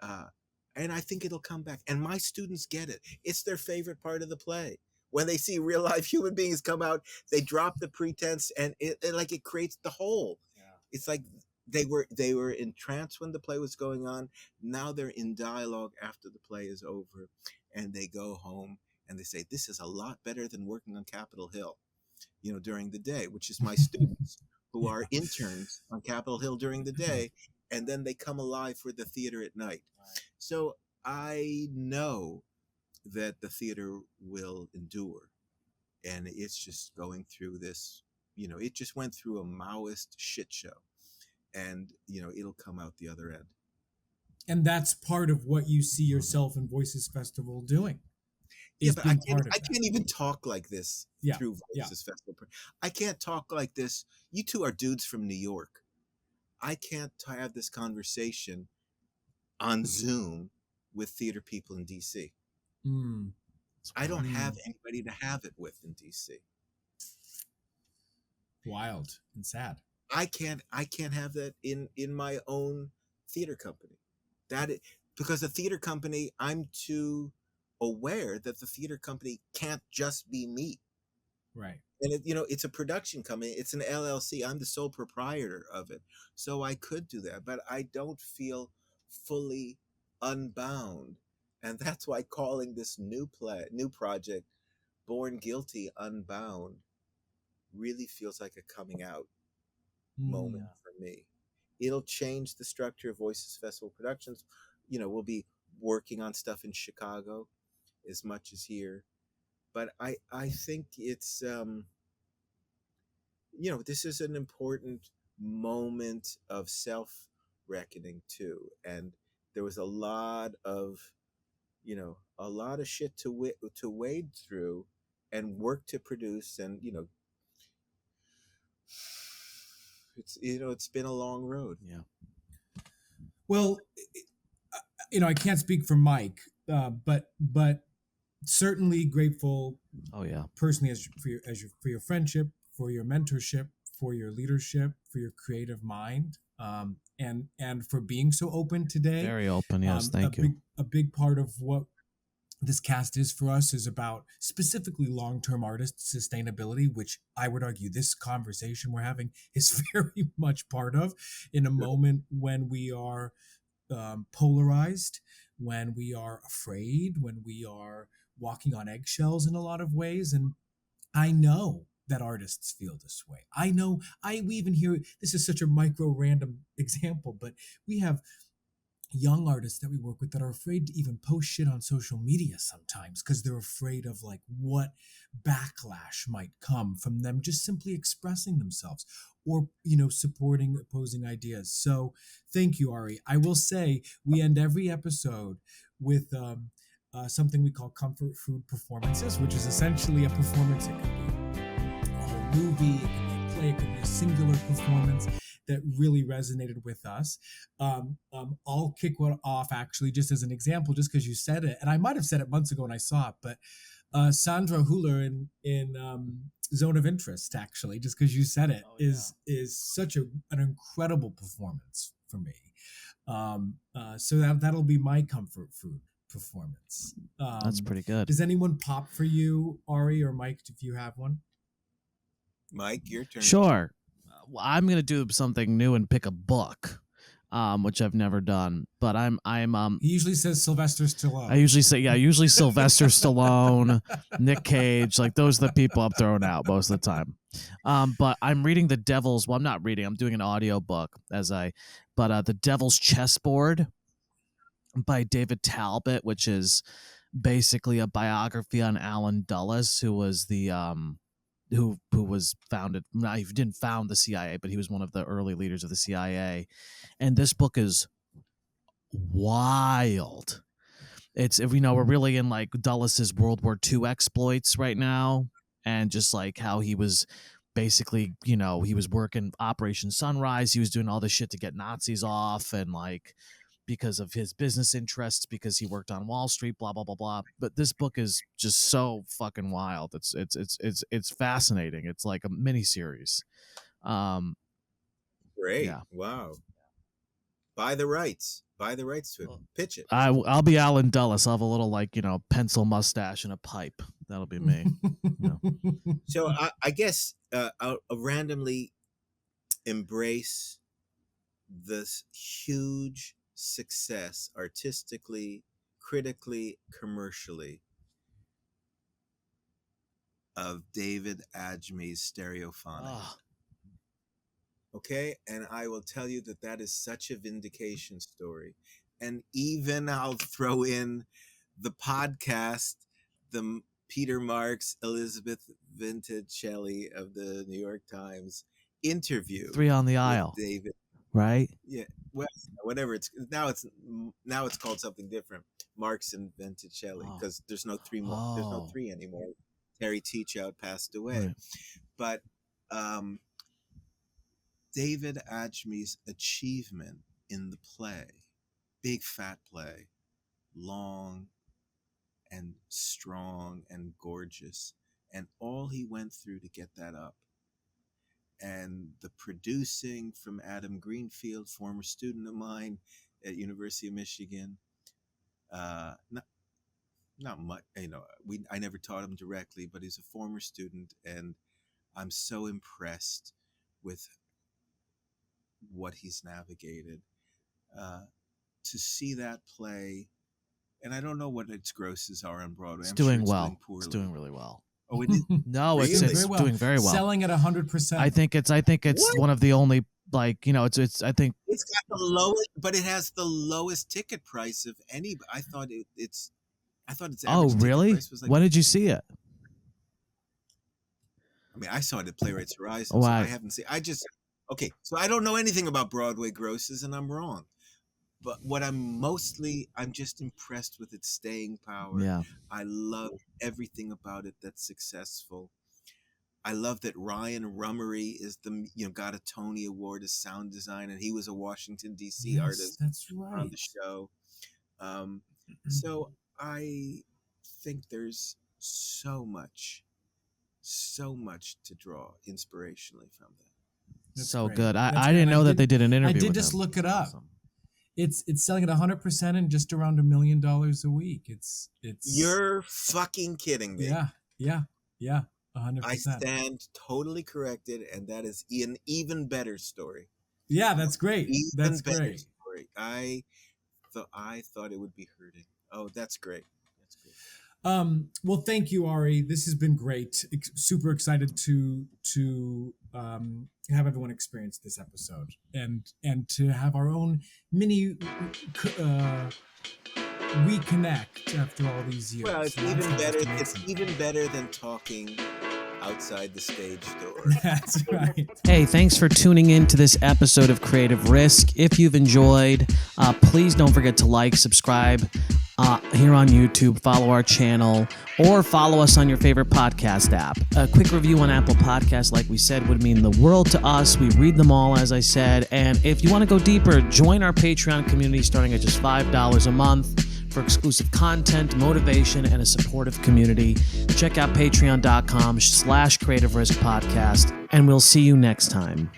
I think it'll come back. And my students get it. It's their favorite part of the play. When they see real life human beings come out, they drop the pretense, and it creates the whole. Yeah. It's like they were entranced when the play was going on. Now they're in dialogue after the play is over, and they go home and they say, "This is a lot better than working on Capitol Hill, during the day," which is my students who are interns on Capitol Hill during the day, and then they come alive for the theater at night. Right. So I know that the theater will endure, and it's just going through this, it just went through a Maoist shit show, and it'll come out the other end. And that's part of what you see yourself in Voices Festival doing. Yeah, but I can't even talk like this through Voices Festival. I can't talk like this. You two are dudes from New York. I can't have this conversation on Zoom with theater people in DC. I don't have anybody to have it with in DC. Wild and sad. I can't have that in my own theater company. Because the theater company, I'm too aware that the theater company can't just be me. Right. And it's a production company. It's an LLC. I'm the sole proprietor of it. So I could do that, but I don't feel fully unbound. And that's why calling this new project Born Guilty Unbound really feels like a coming out moment for me. It'll change the structure of Voices Festival Productions. We'll be working on stuff in Chicago as much as here. But I think it's, this is an important moment of self-reckoning too. And there was a lot of shit to wade through and work to produce. And, it's been a long road. Yeah. Well, I can't speak for Mike, but certainly grateful. Oh yeah. Personally, for your friendship, for your mentorship, for your leadership, for your creative mind, and for being so open today. Very open. Yes. Thank you. A big part of what this cast is for us is about specifically long-term artist sustainability, which I would argue this conversation we're having is very much part of, in a moment when we are polarized, when we are afraid, when we are walking on eggshells in a lot of ways. And I know that artists feel this way. We even hear, this is such a micro random example, but we have young artists that we work with that are afraid to even post shit on social media sometimes because they're afraid of what backlash might come from them just simply expressing themselves or supporting opposing ideas. So thank you, Ari. I will say we end every episode with something we call comfort food performances, which is essentially a performance. It could be a whole movie, it could be a play, it could be a singular performance that really resonated with us. I'll kick one off actually just as an example, just because you said it, and I might have said it months ago when I saw it, but Sandra Huller in Zone of Interest, actually, just because you said it, is such an incredible performance for me. So that'll be my comfort food performance. That's pretty good. Does anyone pop for you, Ari or Mike, if you have one? Mike, your turn. Sure. Well, I'm gonna do something new and pick a book, which I've never done. But I'm He usually says Sylvester Stallone. I usually say Sylvester Stallone, Nick Cage, like those are the people I'm throwing out most of the time. But I'm reading I'm not reading. I'm doing an audio book The Devil's Chessboard by David Talbot, which is basically a biography on Alan Dulles, who was the who was founded. Now, he didn't found the CIA, but he was one of the early leaders of the CIA. And this book is wild. It's, we're really in like Dulles's World War II exploits right now, and just like how he was basically, he was working Operation Sunrise. He was doing all this shit to get Nazis off, and like because of his business interests, because he worked on Wall Street, blah blah blah blah. But this book is just so fucking wild. It's fascinating. It's like a mini series. Great. Yeah. Wow. Buy the rights to it. Pitch it. I'll be Alan Dulles. I'll have a little pencil mustache and a pipe. That'll be me. So I guess I'll randomly embrace this huge success artistically, critically, commercially of David Adjmi's Stereophonic. Oh. Okay, and I will tell you that is such a vindication story. And even I'll throw in the podcast, the Peter Marks, Elizabeth Vinticelli of the New York Times interview. 3 on the Aisle. David. Right? Yeah. Well, whatever it's called something different. Marks and Vinticelli, because there's no 3 more. There's no 3 anymore. Terry Teachout passed away. Right. But David Adjmi's achievement in the play, big fat play, long and strong and gorgeous, and all he went through to get that up, and the producing from Adam Greenfield, former student of mine at University of Michigan. Not much, I never taught him directly, but he's a former student, and I'm so impressed with what he's navigated. To see that play, and I don't know what its grosses are on Broadway. It's I'm doing sure it's well. doing poorly. It's doing really well. Oh, it is. No, Really? it's Very doing very well. Selling at 100%. I think it's What? one of the only it's I think It's got the lowest, but it has the lowest ticket price of any. I thought its average ticket really? price was like. When did you see it? I mean, I saw it at Playwrights Horizon, Oh, so wow. I haven't seen. So I don't know anything about Broadway grosses, and I'm wrong. But what I'm just impressed with its staying power. Yeah. I love everything about it that's successful. I love that Ryan Rummery is got a Tony Award as sound design, and he was a Washington D.C. artist. That's right. On the show. So I think there's so much to draw inspirationally from that. That's so great. good. That's I great. didn't know that they did an interview. I did with just him. look it up. Awesome. It's selling at 100% and just around $1 million a week. It's. You're fucking kidding me. Yeah. 100%. I stand totally corrected, and that is an even better story. Yeah, that's great. That's better great. story. I thought it would be hurting. Oh, that's great. That's great. Well, thank you, Ari. This has been great. Super excited to have everyone experience this episode and to have our own mini reconnect after all these years. Well, it's So I even think better. that's It's amazing. even better than talking outside the stage door. That's right. Hey, thanks for tuning in to this episode of Creative Risk. If you've enjoyed, please don't forget to like, subscribe here on YouTube, follow our channel, or follow us on your favorite podcast app. A quick review on Apple Podcasts, like we said, would mean the world to us. We read them all, as I said. And if you want to go deeper, join our Patreon community starting at just $5 a month for exclusive content, motivation, and a supportive community. Check out patreon.com/Creative Risk Podcast, and we'll see you next time.